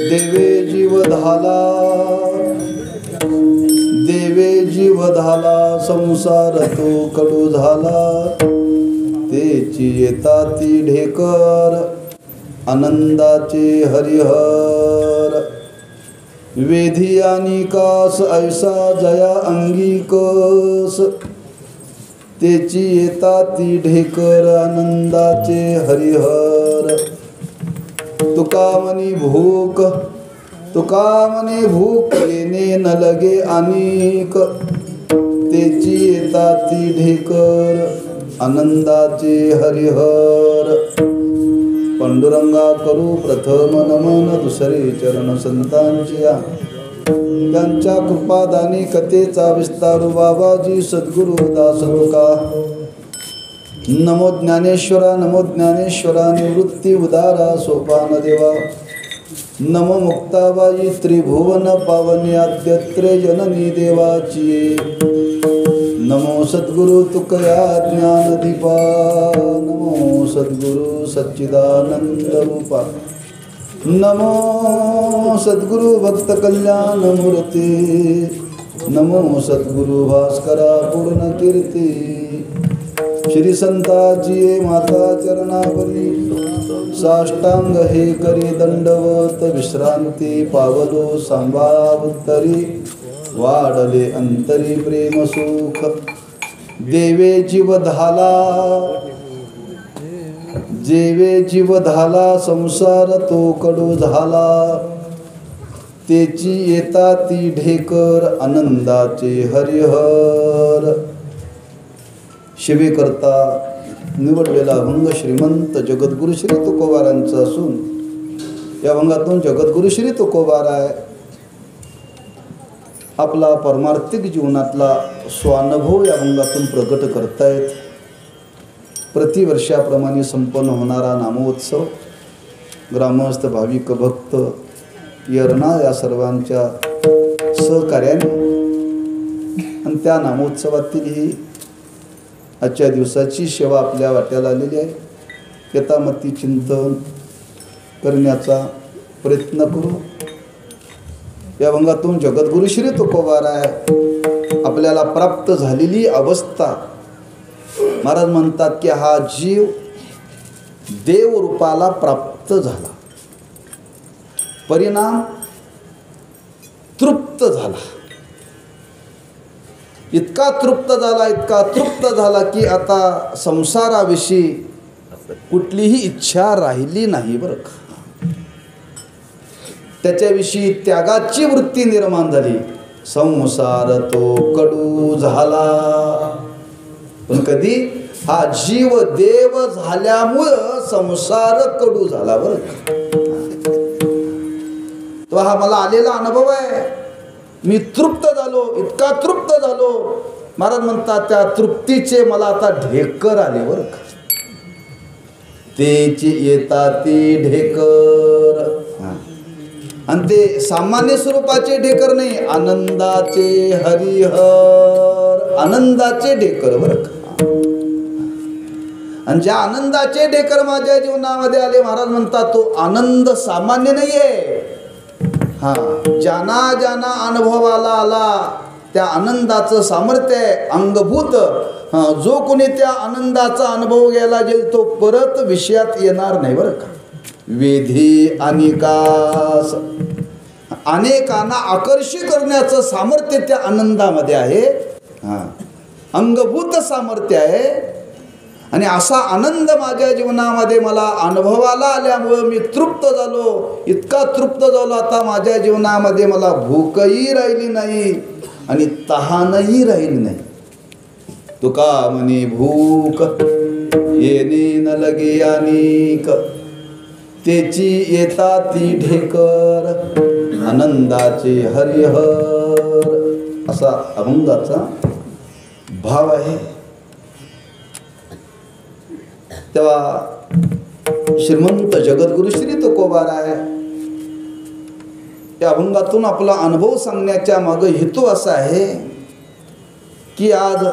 देवे जीव झाला, देवे जीव झाला, संसार तो कडू झाला, तेची येता ती ढेकर, आनंदाचे हरिहर. वेधी आणि कास ऐसा जया अंगिकस, तेची येता ती ढेकर, आनंदाचे हरिहर. तुका मनी भूक, तुका मनी भूक, येणे न लगे अनेक, तेची येता ती ढेकर, आनंदाचे हरिहर. पांडुरंगा करू प्रथम नमन, दुसरे चरण संतांच्या, त्यांच्या कृपादानी कथेचा विस्तारू बाबाजी सद्गुरु दास तुका. नमो ज्ञानेश्वरा, नमो ज्ञानेश्वरा, निवृत्ती उदारा सोपान देवा. नमो मुक्ताबाई त्रिभुवन पावनी, आद्यत्रे जननी देवाची. नमो सद्गुरु तुकया ज्ञानदीपा, नमो सद्गुरु सच्चिदानंद रूपा, नमो सद्गुरु भक्त कल्याण मूर्ती, नमो सद्गुरु भास्करा पूर्ण कीर्ती. श्री संताची माता चरणावरी, साष्टांग हे करी दंडवत, विश्रांती पावलो सांभाळावतरी, वाढले अंतरी प्रेम सुख. देवे जीव झाला, जेवे जीव झाला, संसार तो कडू झाला, तेची येता ती ढेकर, आनंदाचे हरिहर. शिवेकरता निवडलेला अभंग श्रीमंत जगद्गुरु श्री तुकोबारांचा असून या अभंगातून जगद्गुरु श्री तुकोबाराय आपला परमार्थिक जीवनातला स्वानुभव या अभंगातून प्रकट करतायत. प्रतिवर्षाप्रमाणे संपन्न होणारा नामोत्सव, ग्रामस्थ भाविक भक्त यरणा या सर्वांच्या सहकार्याने आणि त्या नामोत्सवातील ही आजच्या दिवसाची सेवा आपल्या वाट्याला आलेली आहे. यथामती चिंतन करण्याचा प्रयत्न करू. या अभंगातून जगद्गुरु श्री तुकोबाराय आपल्याला प्राप्त झालेली अवस्था, महाराज म्हणतात की हा जीव देव रूपाला प्राप्त झाला, परिणाम तृप्त झाला. इतका तृप्त झाला, इतका तृप्त झाला की आता संसाराविषयी कुठलीही इच्छा राहिली नाही बरं का. त्याच्याविषयी त्यागाची वृत्ती निर्माण झाली. संसार तो कडू झाला, पण कधी हा जीव देव झाल्यामुळं संसार कडू झाला बरं का. तो हा मला आलेला अनुभव आहे. मी तृप्त झालो, इतका तृप्त झालो, महाराज म्हणतात त्या तृप्तीचे मला आता ढेकर आले बरं का. तेची येता ती ढेकर, आणि ते सामान्य स्वरूपाचे ढेकर नाही, आनंदाचे हरिहर, आनंदाचे ढेकर बरं का. आणि ज्या आनंदाचे ढेकर माझ्या जीवनामध्ये आले, महाराज म्हणतात तो आनंद सामान्य नाहीये. हा, ज्यांना ज्यांना अनुभवाला आला त्या आनंदाचं सामर्थ्य आहे अंगभूत. जो कोणी त्या आनंदाचा अनुभव घ्यायला गेल तो परत विषयात येणार नाही बरं का. वेधी आणि कास, अनेकांना आकर्षित करण्याचं सामर्थ्य त्या आनंदामध्ये आहे. अंगभूत सामर्थ्य आहे. आणि असा आनंद माझ्या जीवनामध्ये मला अनुभवाला आल्यामुळं मी तृप्त झालो, इतका तृप्त झालो आता माझ्या जीवनामध्ये मला भूकही राहिली नाही आणि तहानही राहिली नाही. तुका म्हणे भूक येणे न लगे अनेक, तेची येता ती ढेकर, आनंदाचे हरिहर, असा अभंगाचा भाव आहे. तेव्हा श्रीमंत जगद्गुरु श्री तुकोबाराय या अभंगातून आपला अनुभव सांगण्याच्या मागे हेतू असा आहे की आज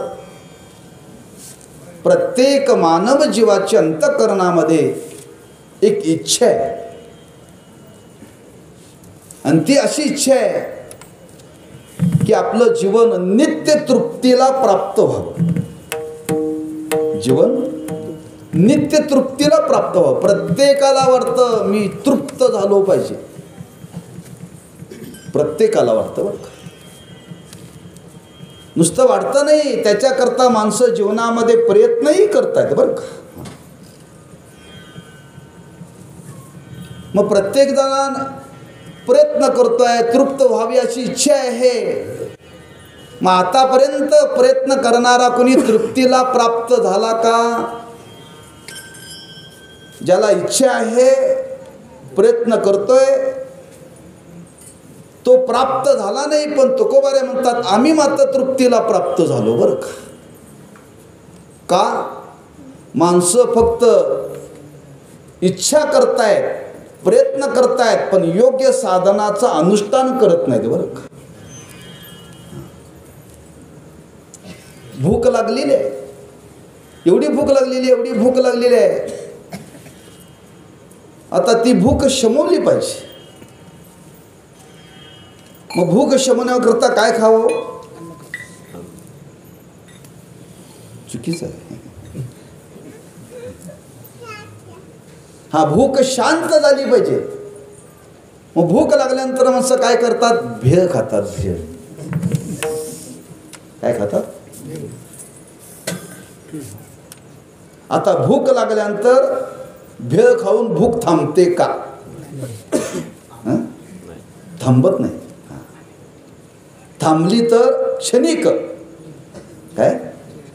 प्रत्येक मानव जीवाच्या अंतःकरणामध्ये एक इच्छा आहे आणि ती अशी इच्छा आहे की आपलं जीवन नित्य तृप्तीला प्राप्त व्हावं. जीवन नित्य तृप्तीला प्राप्त व्हावं. प्रत्येकाला वाटतं मी तृप्त झालो पाहिजे, प्रत्येकाला वाटतं बरं का. नुसतं वाटतं नाही, त्याच्याकरता माणसं जीवनामध्ये प्रयत्नही करतायत बरं का. मग प्रत्येक जण प्रयत्न करतोय, तृप्त व्हावी अशी इच्छा आहे. मग आतापर्यंत प्रयत्न करणारा कोणी तृप्तीला प्राप्त झाला का? ज्याला इच्छा आहे, प्रयत्न करतोय, तो प्राप्त झाला नाही. पण तुकोबारे म्हणतात आम्ही मात्र तृप्तीला प्राप्त झालो बरं का. का? माणसं फक्त इच्छा करतायत, प्रयत्न करतायत, पण योग्य साधनाचं अनुष्ठान करत नाहीत बरं का. भूक लागलेली आहे, एवढी भूक लागलेली, एवढी भूक लागलेली आहे. आता ती भूक शमवली पाहिजे. मग भूक शमवण्याकरता काय खावं? चुकीचं आहे. हा, भूक शांत झाली पाहिजे. मग भूक लागल्यानंतर माणसं काय करतात? भेळ खातात. भेळ काय खातात? आता भूक लागल्यानंतर भेळ खाऊन भूक थांबते का? थांबत नाही. थांबली तर क्षणिक. काय?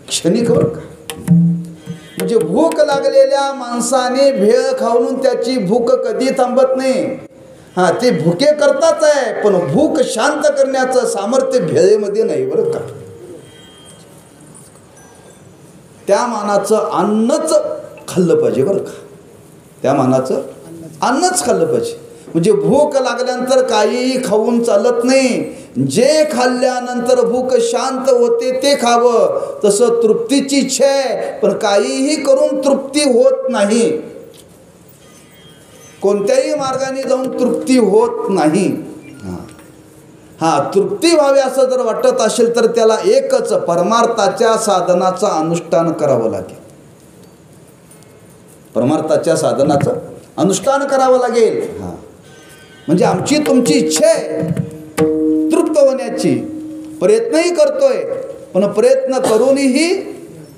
क्षणिक बरं का. म्हणजे भूक लागलेल्या माणसाने भेळ खाऊन त्याची भूक कधी थांबत नाही. हा, ते भुके करताच आहे, पण भूक शांत करण्याचं सामर्थ्य भेळेमध्ये नाही बरं का. त्या मानाचं अन्नच खाल्लं पाहिजे बरं का. त्या मानाचं अन्नच खाल्लं पाहिजे. म्हणजे भूक लागल्यानंतर काहीही खाऊन चालत नाही. जे खाल्ल्यानंतर भूक शांत होते ते खावं. तसं तृप्तीची इच्छा आहे, पण काहीही करून तृप्ती होत नाही. कोणत्याही मार्गाने जाऊन तृप्ती होत नाही. हा, तृप्ती व्हावी असं जर वाटत असेल तर त्याला एकच परमार्थाच्या साधनाचं अनुष्ठान करावं लागेल. परमार्थाच्या साधनाचं अनुष्ठान करावं लागेल. हा, म्हणजे आमची तुमची इच्छा आहे तृप्त होण्याची, प्रयत्नही करतोय, पण प्रयत्न करूनही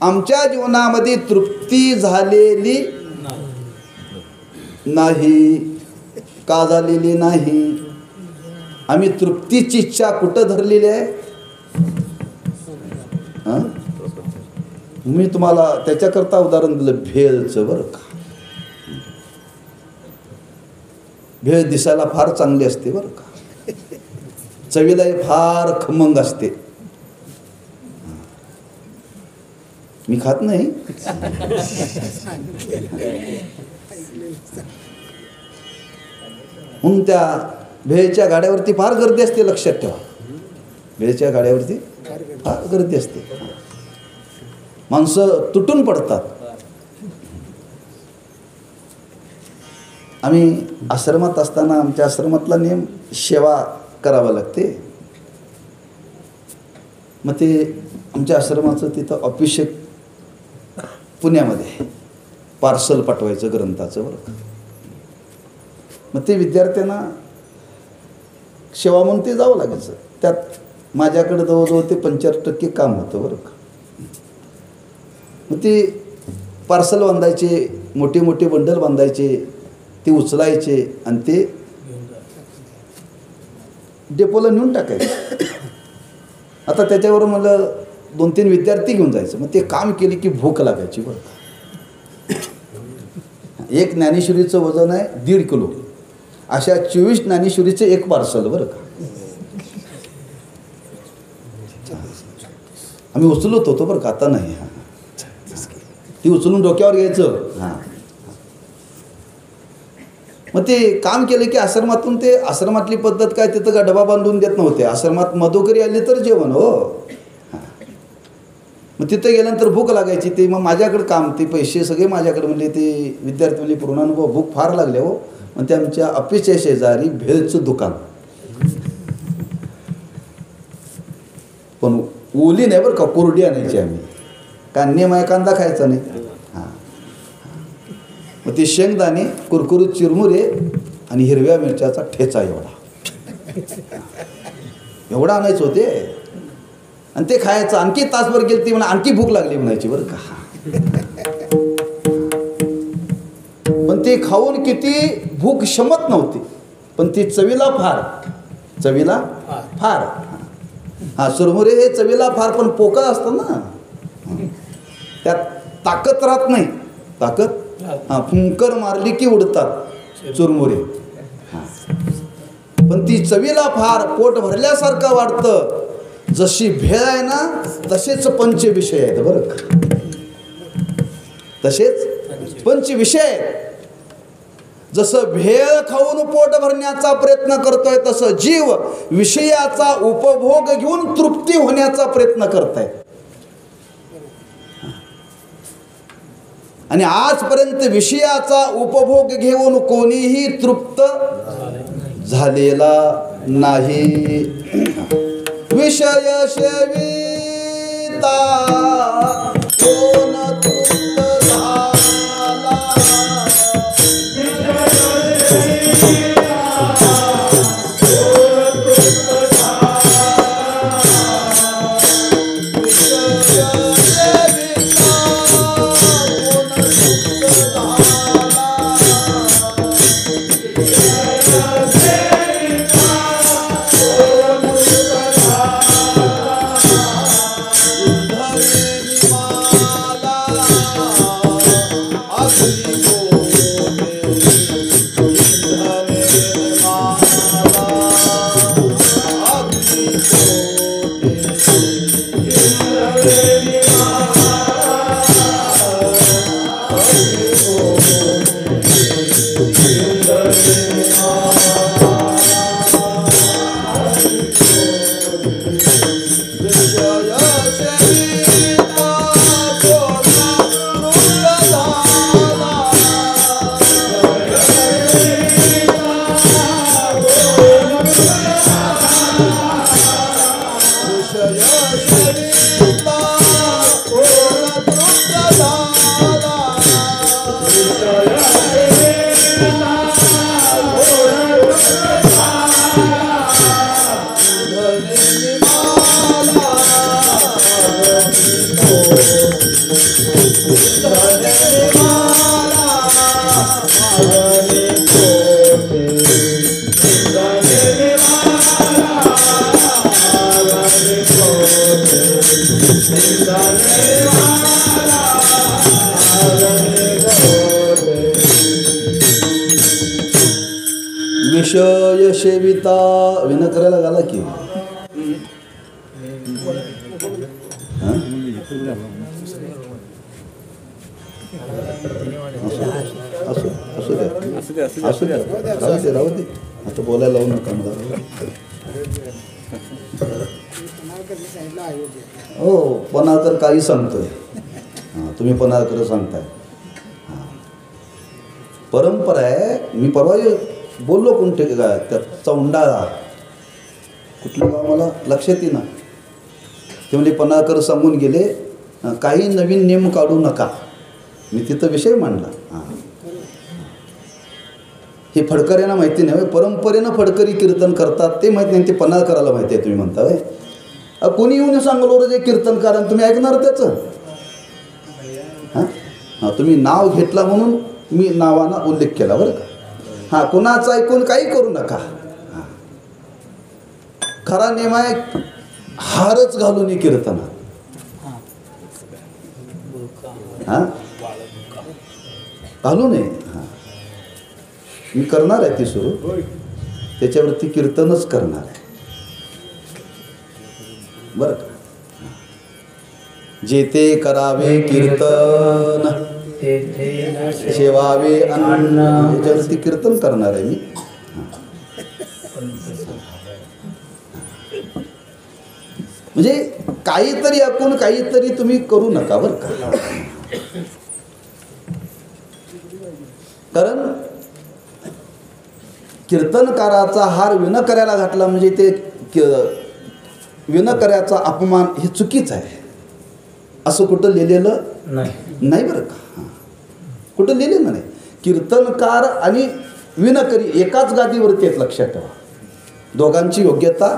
आमच्या जीवनामध्ये तृप्ती झालेली नाही. का झालेली नाही? आम्ही तृप्तीची इच्छा कुठं धरलेली आहे? मी तुम्हाला त्याच्याकरता उदाहरण दिलं भेळचं बरं का. भेळ दिसायला फार चांगली असते बरं का, चवीलाही फार खमंग असते. मी खात नाही. म्हणून त्या भेळच्या गाड्यावरती फार गर्दी असते, लक्षात ठेवा. भेळच्या गाड्यावरती फार गर्दी असते. माणसं तुटून पडतात. आम्ही आश्रमात असताना आमच्या आश्रमातला नियम सेवा करावं लागते. मग ते आमच्या आश्रमाचं तिथं ऑफिस पुण्यामध्ये पार्सल पाठवायचं ग्रंथाचं बरं का. मग ते विद्यार्थ्यांना सेवा म्हणून ते जावं लागायचं. त्यात माझ्याकडे जवळजवळ ते 75% काम होतं बरं का. मग ते पार्सल बांधायचे, मोठे मोठे बंडल बांधायचे, ते उचलायचे आणि ते डेपोला नेऊन टाकायचे. आता त्याच्यावर मला 2-3 विद्यार्थी घेऊन जायचं. मग ते काम केले की भूक लागायची बरं का. एक ज्ञानेश्वरीचं वजन आहे 1.5 किलो. अशा 24 ज्ञानेश्वरीचं एक पार्सल बरं का. आम्ही उचलत होतो बरं का, आता नाही. हां, ती उचलून डोक्यावर घ्यायचं. हां, मग ते काम केलं की आश्रमातून, ते आश्रमातली पद्धत काय, तिथं का डबा बांधून देत नव्हते. आश्रमात मधुकरी आली तर जेवण हो. मग तिथं गेल्यानंतर भूक लागायची. ते मग माझ्याकडे काम, ते पैसे सगळे माझ्याकडे. म्हणजे ते विद्यार्थी म्हणजे पूर्णानुभव, भूक फार लागले हो. मग ते आमच्या ऑफिसच्या शेजारी भेळचं दुकान, ओली नाही बरं का, कोरडी आणायची आम्ही. कांदे माय कांदा खायचा नाही. हां, मग ते शेंगदाणे, कुरकुरीत चिरमुरे आणि हिरव्या मिरच्याचा ठेचा एवढा आणायचं होते. आणि ते खायचं. आणखी तासभर गेली ती म्हणा आणखी भूक लागली म्हणायची बरं का. पण ते खाऊन किती भूक शमत नव्हती, पण ती चवीला फार. हा, चुरमुरे हे चवीला फार, पण पोकळ असतं ना, त्यात ताकद राहत नाही. फुंकर मारली की उडतात चुरमुरे. पण ती चवीला फार, पोट भरल्यासारखं वाटतं. जशी भेळ आहे ना तसेच पंचविषय आहेत बरं का. तसेच पंचविषय. जसं भेळ खाऊन पोट भरण्याचा प्रयत्न करतोय, तसं जीव विषयाचा उपभोग घेऊन तृप्ती होण्याचा प्रयत्न करताय. आणि आजपर्यंत विषयाचा उपभोग घेऊन कोणीही तृप्त झालेला नाही. विषय सेविता कोण तृप्त झाला. विषय सेविता विन करायला घाला की. राहू दे आता बोलायला लावू नका मला. हो, पणाकर काही सांगतोय. हां, तुम्ही पणाकर सांगताय. हां, परंपरा आहे. मी परवा बोललो कोणते का त्या चौंडाळा कुठलं गाव मला लक्षात येईना. ते म्हणजे पणाकर सांगून गेले काही नवीन नियम काढू नका. मी तिथं विषय मांडला. हां, हे फडकऱ्यांना माहिती नाही. परंपरेनं फडकरी कीर्तन करतात ते माहीत नाही, ते पणाकराला माहिती आहे. तुम्ही म्हणता होय. कोणी येऊन सांगलो जे कीर्तनकार आणि तुम्ही ऐकणार त्याचं. हां, तुम्ही नाव घेतला म्हणून मी नावाना उल्लेख केला बरं का. हां, कोणाचं ऐकून काही करू नका. खरा नियम आहे हारच घालून कीर्तनात. हां, घालू नये. हां, मी करणार आहे ती सुरू. त्याच्यावरती कीर्तनच करणार आहे बरं का. जेथे करावे कीर्तन शेवावे अन्न, याच्यावरती कीर्तन करणार आहे मी. म्हणजे काहीतरी ऐकून काहीतरी तुम्ही करू नका बरं का. कारण कीर्तनकाराचा हार विण करायला घातला म्हणजे ते विणकऱ्याचा अपमान हे चुकीचं आहे असं कुठं लिहिलेलं नाही बरं का. कुठं लिहिलेलं नाही. कीर्तनकार आणि विणकरी एकाच गादीवरती आहेत, लक्षात ठेवा. दोघांची योग्यता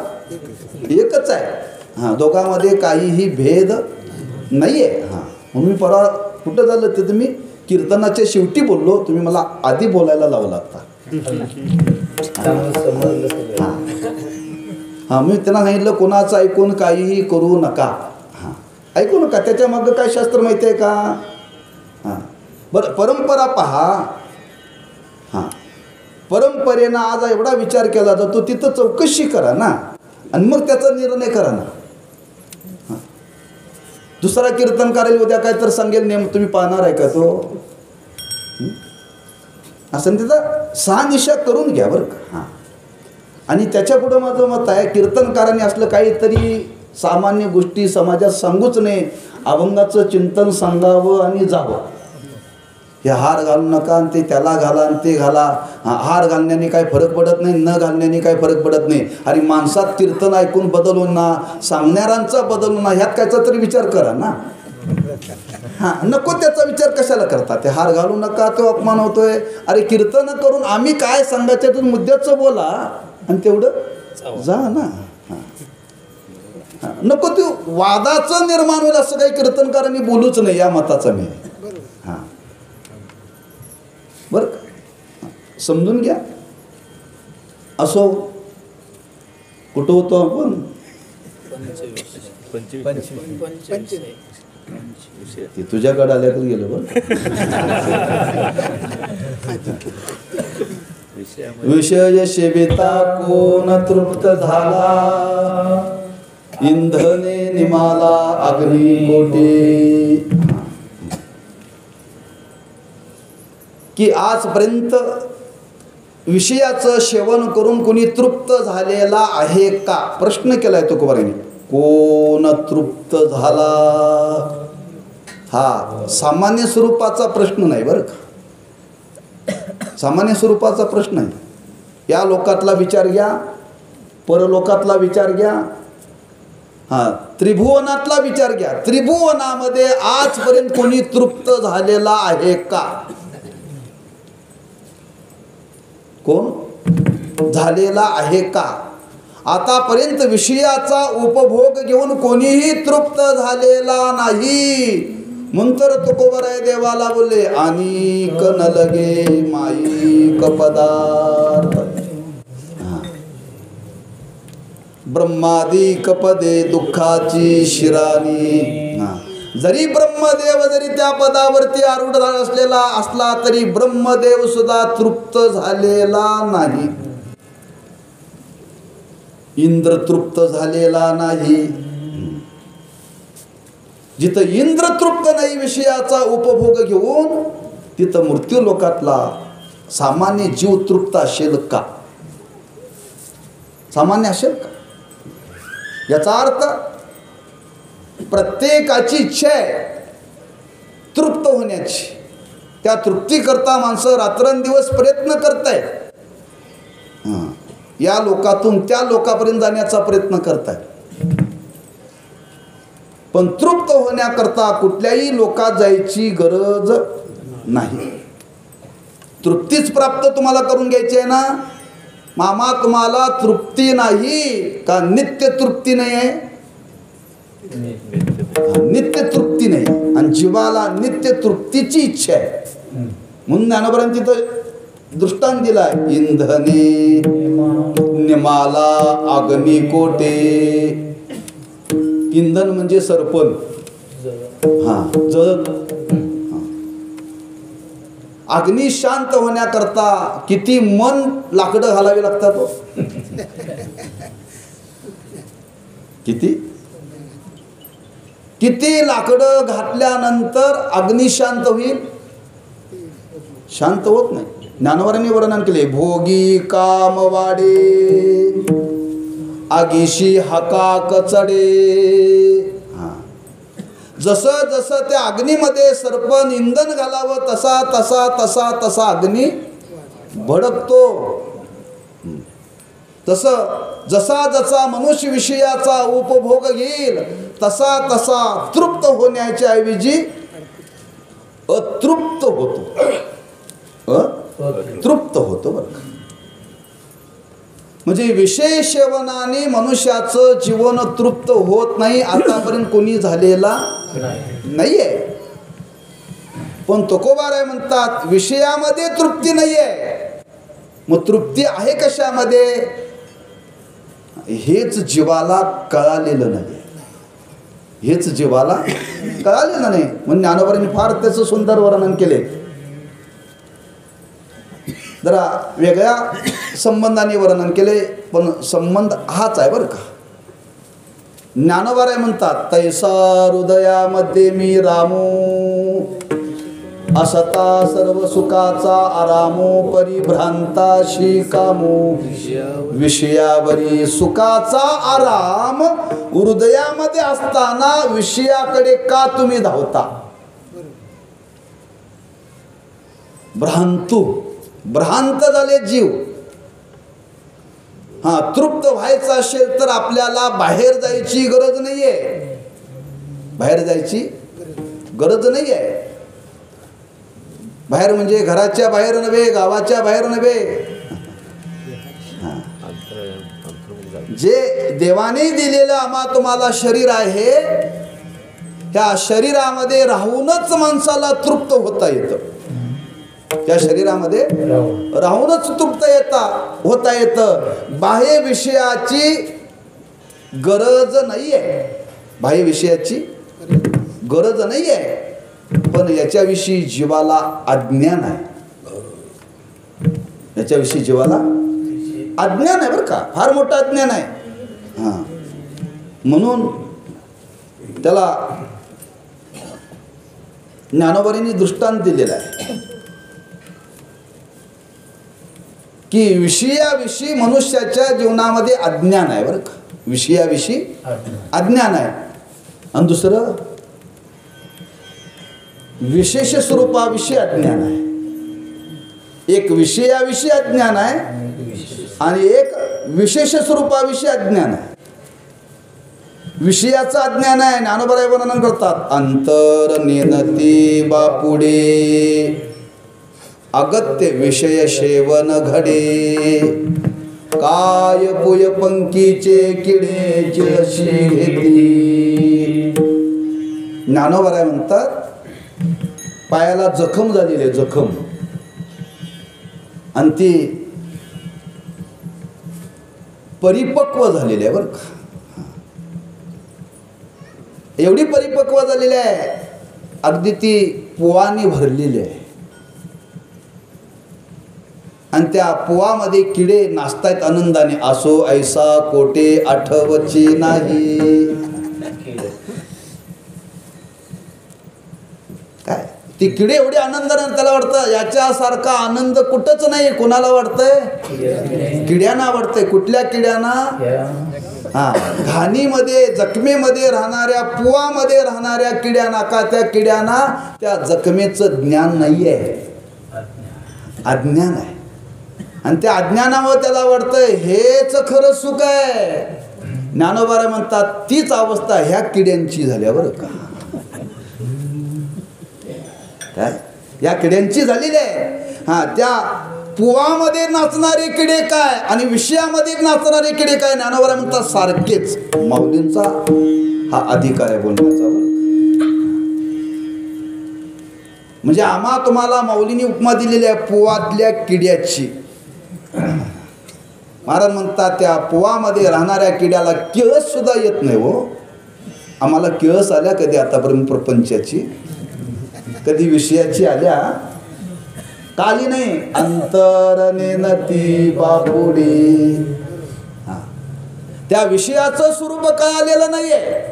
एकच आहे. दोघांमध्ये काहीही भेद नाही आहे. म्हणून मी परवा कुठं झालं ते तुम्ही कीर्तनाच्या शेवटी बोललो, तुम्ही मला आधी बोलायला लावला आता. मी त्यांना सांगितलं कोणाचं ऐकून काहीही करू नका. ऐकू नका. त्याच्या मागं काय शास्त्र माहिती आहे का? बरं, परंपरा पहा. परंपरेनं आज एवढा विचार केला जातो, तिथं चौकशी करा ना आणि मग त्याचा निर्णय करा ना. दुसरा कीर्तनकार उद्या काय तर सांगेल नेम, तुम्ही पाहणार आहे का तो? असं तिथं शहानिशा करून घ्या बरं का. आणि त्याच्या पुढं माझं मत आहे, कीर्तनकारांनी असलं काहीतरी सामान्य गोष्टी समाजात सांगूच नये. अभंगाचं चिंतन सांगावं आणि जावं. हे हार घालू नका आणि ते त्याला घाला आणि ते घाला. हार घालण्याने काय फरक पडत नाही, न घालण्याने काय फरक पडत नाही. आणि माणसात कीर्तन ऐकून बदल ना, सांगणाऱ्यांचा बदल ना, ह्यात कायचा तरी विचार करा ना. नको त्याचा विचार कशाला करता. ते हार घालू नका, तो अपमान होतोय. अरे कीर्तन करून आम्ही काय सांगायचं तुम्ही मुद्द्याचं बोला आणि तेवढं जा ना. नको ते वादाचं निर्माण होईल असं काही कीर्तनकारांनी बोलूच नाही, या मताचा मी. बरं का, समजून घ्या. असो, कुठं होतो आपण? ते तुझ्याकडे आल्याकडे गेलो. बरं, विषय सेविता कोण तृप्त झाला, इंधने निमाला अग्निकोटी. की आजपर्यंत विषयाचं सेवन करून कोणी तृप्त झालेला आहे का? प्रश्न केलाय तुकोबारांनी. कोण तृप्त झाला? हा सामान्य स्वरूपाचा प्रश्न नाही बरं का. सामान्य स्वरूपाचा प्रश्न आहे. या लोकातला विचार घ्या, परलोकातला विचार घ्या, त्रिभुवनातला विचार घ्या. त्रिभुवनामध्ये आजपर्यंत कोणी तृप्त झालेला आहे का? कोण झालेला आहे का? आतापर्यंत विषयाचा उपभोग घेऊन कोणीही तृप्त झालेला नाही. मंत्र तुकोबराय देवाला बोलले, अनिक न लगे माईक पदार्थ, ब्रह्मादिक पदे दुःखाची शिरानी. जरी ब्रह्मदेव जरी त्या पदावरती आरूढ असलेला असला तरी ब्रह्मदेव सुद्धा तृप्त झालेला नाही. इंद्र तृप्त झालेला नाही. जिथं इंद्र तृप्त नाही विषयाचा उपभोग घेऊन, तिथं मृत्यू लोकातला सामान्य जीव तृप्त असेल का? सामान्य असेल का? याचा अर्थ प्रत्येकाची इच्छा आहे तृप्त होण्याची. त्या तृप्तीकरता माणसं रात्रंदिवस प्रयत्न करतायत. या लोकातून त्या लोकापर्यंत जाण्याचा प्रयत्न करतायत. पण तृप्त होण्याकरता कुठल्याही लोकात जायची गरज नाही. तृप्तीच प्राप्त तुम्हाला करून घ्यायची आहे ना. मामा तुम्हाला तृप्ती नाही का नित्य तृप्ती नाही आहे? नित्य तृप्ती नाही. आणि जीवाला नित्य तृप्तीची इच्छा आहे. म्हणून ज्ञानोबांनी तिथं दृष्टांत दिला, इंधने निमाला अग्निकोटे. इंधन म्हणजे सरपण, जळत. अग्नी शांत होण्याकरता किती मन लाकडं घालावी लागतात हो. किती लाकडं घातल्यानंतर अग्नी शांत होईल? शांत होत नाही. ज्ञानोबांनी वर्णन केले, भोगी काम वाडे आगीशी हाका कचडे. जसं जसं त्या अग्नीमध्ये सरपण इंधन घालावं तसा तसा तसा तसा अग्नी भडकतो. तसं जसा जसा मनुष्य विषयाचा उपभोग घेईल तसा तसा तृप्त होण्याच्या ऐवजी अतृप्त होतो. अतृप्त होतो बरं. म्हणजे विषय सेवनाने मनुष्याचं जीवन तृप्त होत नाही, आतापर्यंत कोणी झालेला नाहीये. पण तुकोबाराय म्हणतात विषयामध्ये तृप्ती नाहीये. मग तृप्ती आहे कशामध्ये? हेच जीवाला कळालेलं नाही. हेच जीवाला कळालेलं नाही. म्हणून ज्ञानोबांनी फार त्याचं सुंदर वर्णन केले. जरा वेगळ्या संबंधाने वर्णन केले, पण संबंध हाच आहे बरं का. ज्ञानोबाराय म्हणतात तैसा हृदयामध्ये मी रामू, असता सर्व सुखाचा आरामो, परिभ्रांताशी कामो, विषयावरी सुखाचा आराम हृदयामध्ये असताना विषयाकडे का तुम्ही धावता? भ्रांत झाले जीव. हा, तृप्त व्हायचं असेल तर आपल्याला बाहेर जायची गरज नाहीये. बाहेर जायची गरज नाहीये. बाहेर म्हणजे घराच्या बाहेर नव्हे, गावाच्या बाहेर नव्हे. जे देवाने दिलेलं आम्हा तुम्हाला शरीर आहे, त्या शरीरामध्ये राहूनच माणसाला तृप्त होता येतं. त्या शरीरामध्ये राहूनच तृप्त होता येतं. बाह्य विषयाची गरज नाहीये. बाह्य विषयाची गरज नाहीये. पण याच्याविषयी जीवाला अज्ञान आहे. याच्याविषयी जीवाला अज्ञान आहे बरं का, फार मोठं अज्ञान आहे. हां, म्हणून त्याला ज्ञानोबांनी दृष्टांत दिलेला आहे की विषयाविषयी मनुष्याच्या जीवनामध्ये अज्ञान आहे बरं का. विषयाविषयी अज्ञान आहे. आणि दुसरं विशेष स्वरूपाविषयी अज्ञान आहे. एक विषयाविषयी अज्ञान आहे आणि एक विशेष स्वरूपाविषयी अज्ञान आहे. विषयाचं अज्ञान आहे. ज्ञानोबाराय वर्णन करतात अंतर नेनती बापुडे, अगत्य विषय सेवन घडे, काय पुय पंकीचे किडे चिळशी घेती. ज्ञानोबाराय म्हणतात पायाला जखम झालेली आहे, जखम, आणि ती परिपक्व झालेली आहे बरं का. एवढी परिपक्व झालेली आहे अगदी ती पुवानी भरलेली आहे. आणि त्या पुवामध्ये किडे नाचतायत आनंदाने. असो ऐसा कोटे आठवची नाही. काय ती किडे एवढी आनंदाने, त्याला वाटतं याच्यासारखा आनंद कुठंच नाही. कोणाला वाटतंय? किड्यांना वाटतंय. कुठल्या किड्यांना? हा, घाणीमध्ये जखमेमध्ये राहणाऱ्या, पुवामध्ये राहणाऱ्या किड्यांना. का त्या किड्यांना त्या जखमेचं ज्ञान नाही आहे, अज्ञान आहे. आणि त्या अज्ञानामुळे त्याला वाटतंय हेच खरं सुख आहे. ज्ञानोबाराय म्हणतात तीच अवस्था ह्या किड्यांची झाल्या बरं का. काय या किड्यांची झालेली आहे. हा, त्या पुवामध्ये नाचणारे किडे काय आणि विषयामध्ये नाचणारे किडे काय? ज्ञानोबाराय म्हणतात सारखेच. माऊलींचा हा अधिकार आहे बोलण्याचा. म्हणजे आम्हा तुम्हाला माऊलींनी उपमा दिलेली आहे पुवातल्या किड्याची. महाराज म्हणतात त्या पुवामध्ये राहणाऱ्या किड्याला किळस सुद्धा येत नाही हो. आम्हाला किळस आल्या कधी आतापर्यंत प्रपंचाची, कधी विषयाची आल्या काली नाही. अंतरने नती बापुडी. हा, त्या विषयाचं स्वरूप कळालेलं नाहीये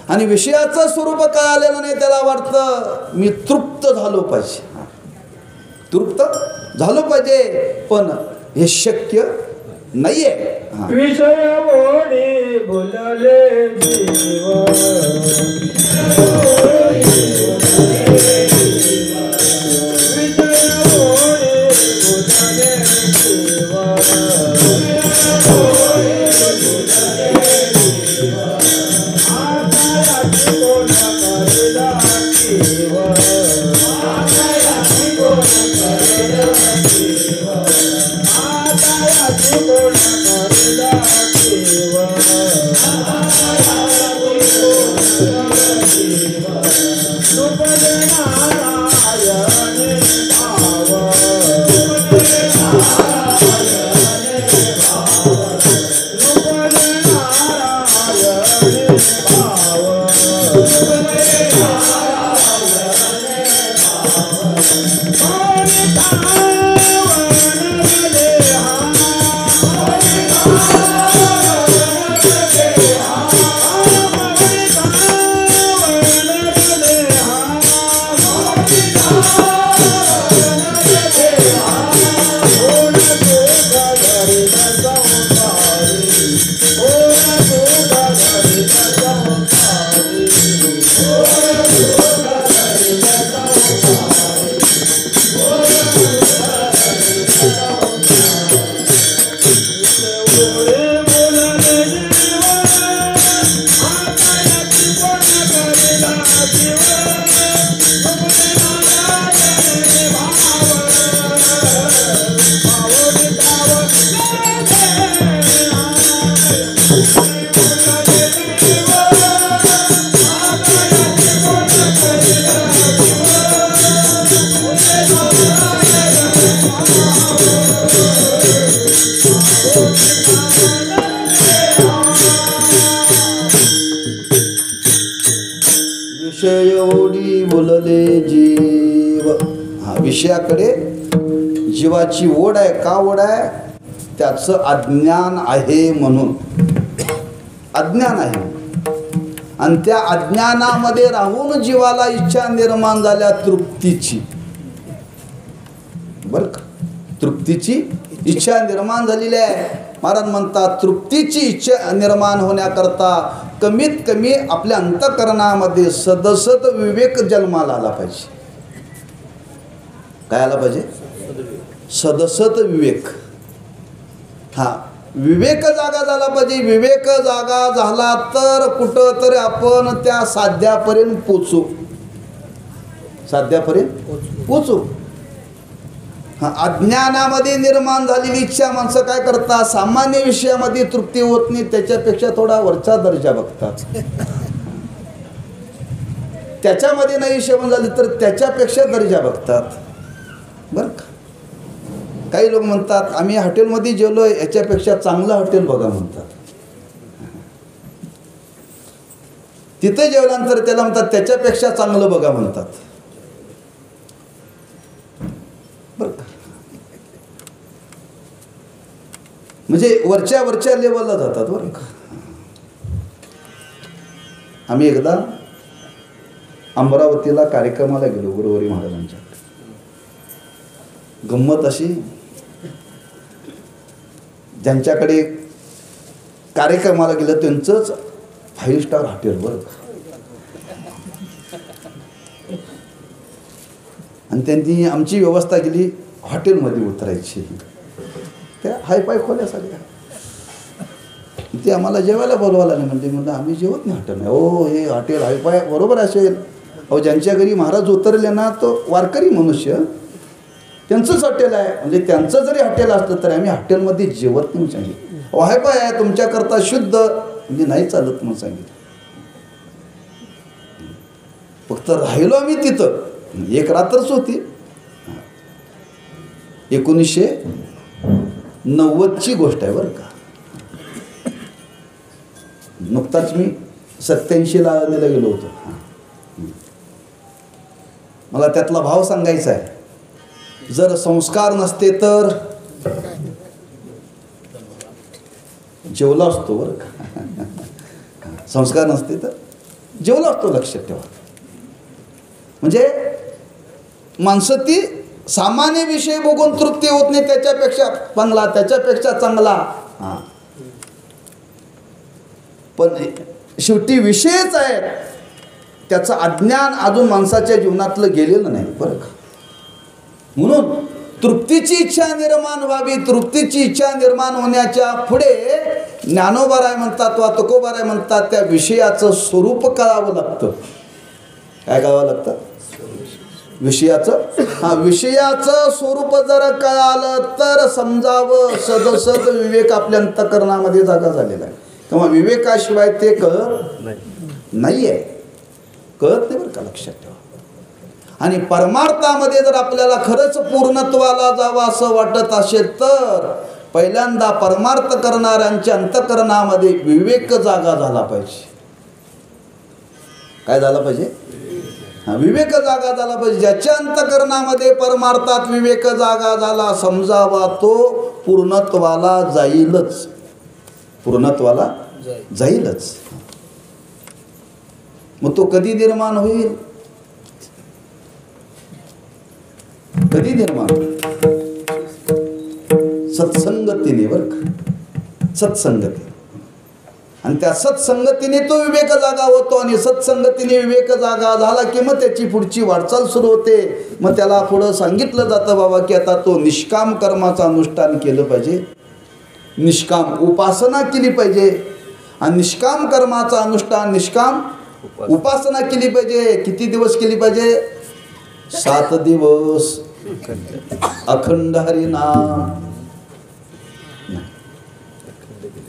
आणि विषयाचं स्वरूप कळालेलं नाही. त्याला वाटतं मी तृप्त झालो पाहिजे, तृप्त झालो पाहिजे, पण हे शक्य नाहीये. विषय बोले बोलले जीवा, विषय बोले बोलले जीवा, विषय ओढी बोलले जीव. हा विषयाकडे जीवाची ओढ आहे. का ओढ आहे? त्याचं अज्ञान आहे म्हणून. अज्ञान आहे आणि त्या अज्ञानामध्ये राहून जीवाला इच्छा निर्माण झाल्या तृप्तीची. बरं का? तृप्तीची इच्छा निर्माण झालेली आहे. महाराज म्हणतात तृप्तीची इच्छा निर्माण होण्याकरता कमीत कमी आपल्या अंतःकरणामध्ये सदसद विवेक जन्माला आला पाहिजे. काय आला पाहिजे? सदसद विवेक. हा विवेक जागा झाला पाहिजे. विवेक जागा झाला तर कुठं तरी आपण त्या साध्यापर्यंत पोचू. साध्यापर्यंत पोचू. हा अज्ञानामध्ये निर्माण झालेली इच्छा माणसं काय करतात? सामान्य विषयामध्ये तृप्ती होत नाही, त्याच्यापेक्षा थोडा वरचा दर्जा बघतात. त्याच्यामध्ये नाही सेवन झाली तर त्याच्यापेक्षा दर्जा बघतात. बरं का? काही लोक म्हणतात आम्ही हॉटेलमध्ये जेवलो, याच्यापेक्षा चांगलं हॉटेल बघा म्हणतात. तिथे जेवल्यानंतर त्याला म्हणतात त्याच्यापेक्षा चांगलं बघा म्हणतात. बरं का? म्हणजे वरच्या लेवलला जातात. बरं का? आम्ही एकदा अमरावतीला कार्यक्रमाला गेलो गुरुवारी महाराजांच्या. गंमत अशी, ज्यांच्याकडे कार्यक्रमाला गेलं त्यांचंच 5 स्टार हॉटेल. बरं का? आणि त्यांनी आमची व्यवस्था केली हॉटेलमध्ये उतरायची. त्या हायफाय खोल्या सगळ्या. ते आम्हाला जेवायला बोलवायला नाही. म्हणजे म्हणलं आम्ही जेवत नाही हॉटेल. नाही हो, हे हॉटेल हायफाय बरोबर असेल. अहो ज्यांच्या घरी महाराज उतरले ना तो वारकरी मनुष्य, त्यांचंच हॉटेल आहे. म्हणजे त्यांचं जरी हॉटेल असलं तरी आम्ही हॉटेलमध्ये जेवत नाही सांगितलं. अहो हायफाय आहे तुमच्याकरता शुद्ध, म्हणजे नाही चालत म्हणून सांगितलं. फक्त राहिलो आम्ही तिथं. एक रात्रच होती. 1990ची गोष्ट आहे. बरं का? नुकताच मी 87ला आळंदीला गेलो होतो. मला त्यातला भाव सांगायचा आहे. जर संस्कार नसते तर जेवला असतो. बरं का? संस्कार नसते तर जेवला असतो. लक्षात ठेवा. म्हणजे माणसं ती सामान्य विषय बघून तृप्ती होत नाही. त्याच्यापेक्षा चांगला, त्याच्यापेक्षा चांगला. हां, पण शेवटी विषयच आहे. त्याचं अज्ञान अजून माणसाच्या जीवनातलं गेलेलं नाही. बरं का? म्हणून तृप्तीची इच्छा निर्माण व्हावी. तृप्तीची इच्छा निर्माण होण्याच्या पुढे ज्ञानोबाराय म्हणतात वा तुकोबाराय म्हणतात त्या विषयाचं स्वरूप कळावं लागतं. काय कळावं लागतं? विषयाचं. हा विषयाचं स्वरूप जर कळालं तर समजावं सदसद विवेक आपल्या अंतःकरणामध्ये जागा झालेला आहे. किंवा विवेकाशिवाय ते कळत नाही आहे. कळत नाही. बरं का? लक्षात ठेवा. आणि परमार्थामध्ये जर आपल्याला खरंच पूर्णत्वाला जावं असं वाटत असेल तर पहिल्यांदा परमार्थ करणाऱ्यांच्या अंतःकरणामध्ये विवेक जागा झाला पाहिजे. काय झाला पाहिजे? विवेक जागा झाला पाहिजे. ज्याच्या अंतकरणामध्ये परमार्थात विवेक जागा झाला समजावा तो पूर्णत्वाला जाईलच, पूर्णत्वाला जाईलच. मग तो कधी निर्माण होईल? कधी निर्माण? सत्संगतीने बरं का, सत्संगती. आणि त्या सत्संगतीने तो विवेक जागा होतो. आणि सत्संगतीने विवेक जागा झाला की मग त्याची पुढची वाटचाल सुरू होते. मग त्याला पुढं सांगितलं जातं बाबा की आता तो निष्काम कर्माचं अनुष्ठान केलं पाहिजे, निष्काम उपासना केली पाहिजे. आणि निष्काम कर्माचं अनुष्ठान, निष्काम उपासना केली पाहिजे. किती दिवस केली पाहिजे? 7 दिवस अखंड हरिनाम,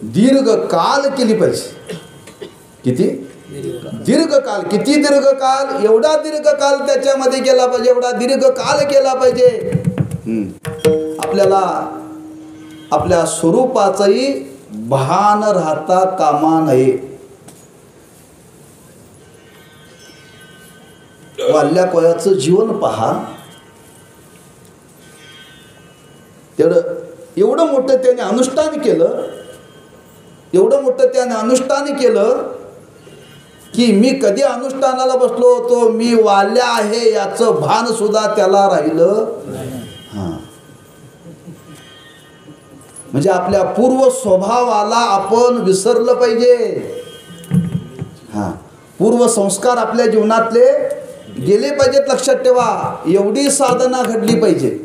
दीर्घ काल केली पाहिजे. किती दीर्घ काल? किती दीर्घ काल? एवढा दीर्घ काल त्याच्यामध्ये केला पाहिजे, एवढा दीर्घ काल केला पाहिजे. आपल्याला आपल्या स्वरूपाचंही भान राहता कामा नये. वाल्या कोयाचं जीवन पहा, तेवढं एवढं मोठं त्याने अनुष्ठान केलं, एवढं मोठं त्याने अनुष्ठान केलं की मी कधी अनुष्ठानाला बसलो होतो, मी वाल्या आहे याचं भान सुद्धा त्याला राहिलं. हां, म्हणजे आपल्या पूर्व स्वभावाला आपण विसरलं पाहिजे. हां, पूर्व संस्कार आपल्या जीवनातले गेले पाहिजेत. लक्षात ठेवा, एवढी साधना घडली पाहिजे.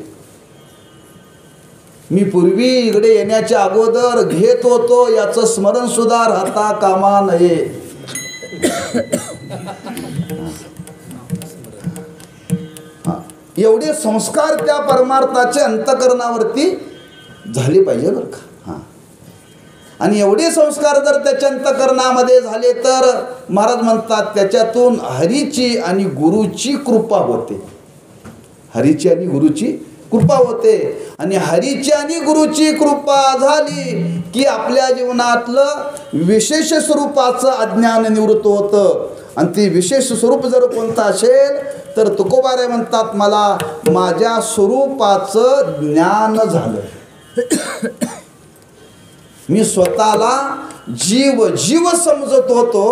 मी पूर्वी इकडे येण्याच्या अगोदर घेत होतो याचं स्मरण सुद्धा राहता कामा नये. एवढे संस्कार त्या परमार्थाचे अंतकरणावरती झाले पाहिजे बरं का. हां, आणि एवढे संस्कार जर त्याच्या अंतकरणामध्ये झाले तर महाराज म्हणतात त्याच्यातून हरीची आणि गुरुची कृपा होते. हरीची आणि गुरुची कृपा होते. आणि हरीची आणि गुरुची कृपा झाली की आपल्या जीवनातलं विशेष स्वरूपाचं अज्ञान निवृत्त होतं. आणि ती विशेष स्वरूप जर कोणतं असेल तर तुकोबाराय म्हणतात मला माझ्या स्वरूपाचं ज्ञान झालं. मी स्वतःला जीव जीव समजत होतो,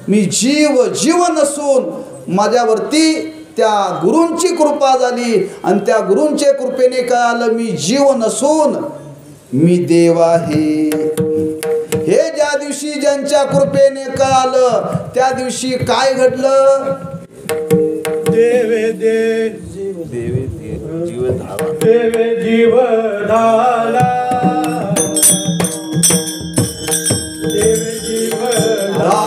मी जीव जीव नसून माझ्यावरती त्या गुरूंची कृपा झाली. आणि त्या गुरूंच्या कृपेने काय आलं, मी जीव नसून मी देव आहे. हे ज्या दिवशी ज्यांच्या कृपेने काय आलं त्या दिवशी काय घडलं? देवे देव देवे जीव धारा, देवे जीव धारा, देवे जीव धारा.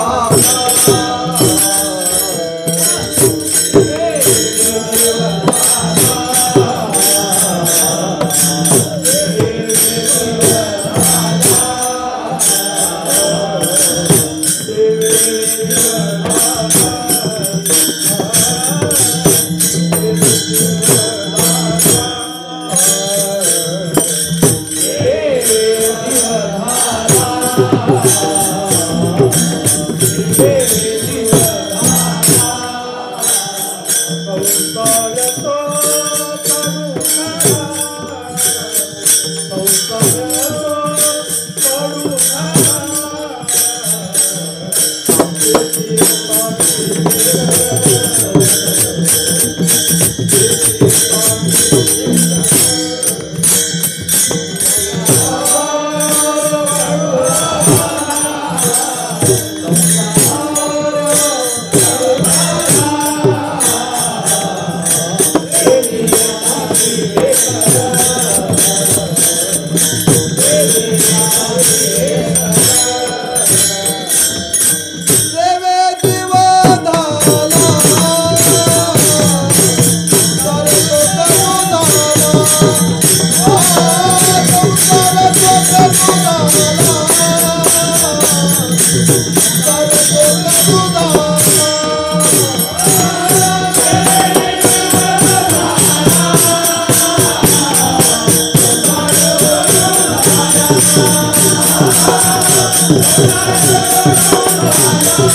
Thank you.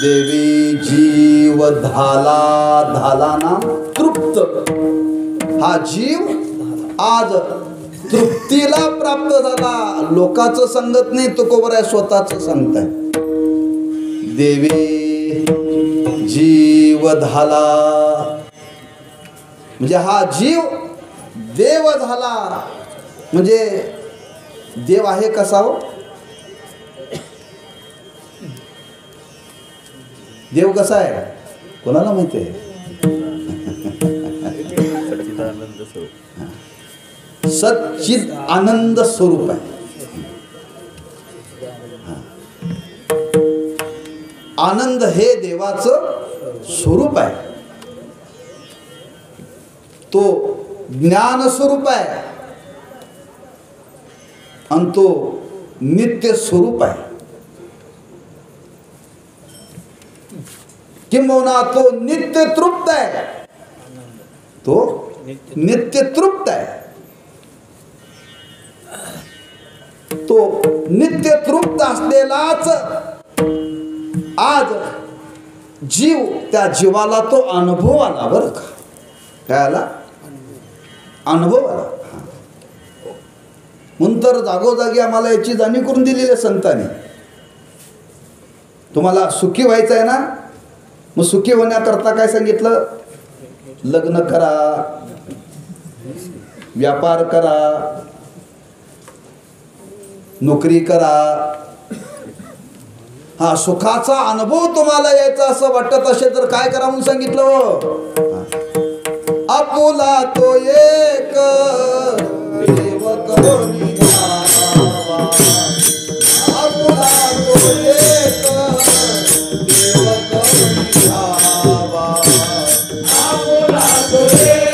देवी जीव धाला ना तृप्त, हा जीव आज तृप्तीला प्राप्त झाला. लोकांचं सांगत नाही, तुकोबर आहे, स्वतःच सांगताय. देवी जीव झाला म्हणजे हा जीव देव झाला. म्हणजे देव आहे कसा हो? देव कसा आहे कोणाला माहिती आहे? सच्चिद आनंद स्वरूप आहे. आनंद हे देवाचं स्वरूप आहे. तो ज्ञान स्वरूप आहे आणि तो नित्य स्वरूप आहे. किंबहुना तो नित्य तृप्त आहे. तो नित्य तृप्त आहे. तो नित्य तृप्त असलेलाच आज जीव, त्या जीवाला तो अनुभव आला. बरं का? काय आला? अनुभव आला. म्हणून तर जागोजागी आम्हाला याची जाणीव करून दिलेली आहे संतांनी. तुम्हाला सुखी व्हायचं आहे ना, मग सुखी होण्याकरता काय सांगितलं? लग्न करा, व्यापार करा, नोकरी करा. हा, सुखाचा अनुभव तुम्हाला यायचा असं वाटत असेल तर काय करा म्हणून सांगितलं? आपुला तो एक देव करुणी घ्यावा. आपुला तो एक देव करुणी घ्यावा. आपुला तो एक देव करुणी घ्यावा. आपुला तो एक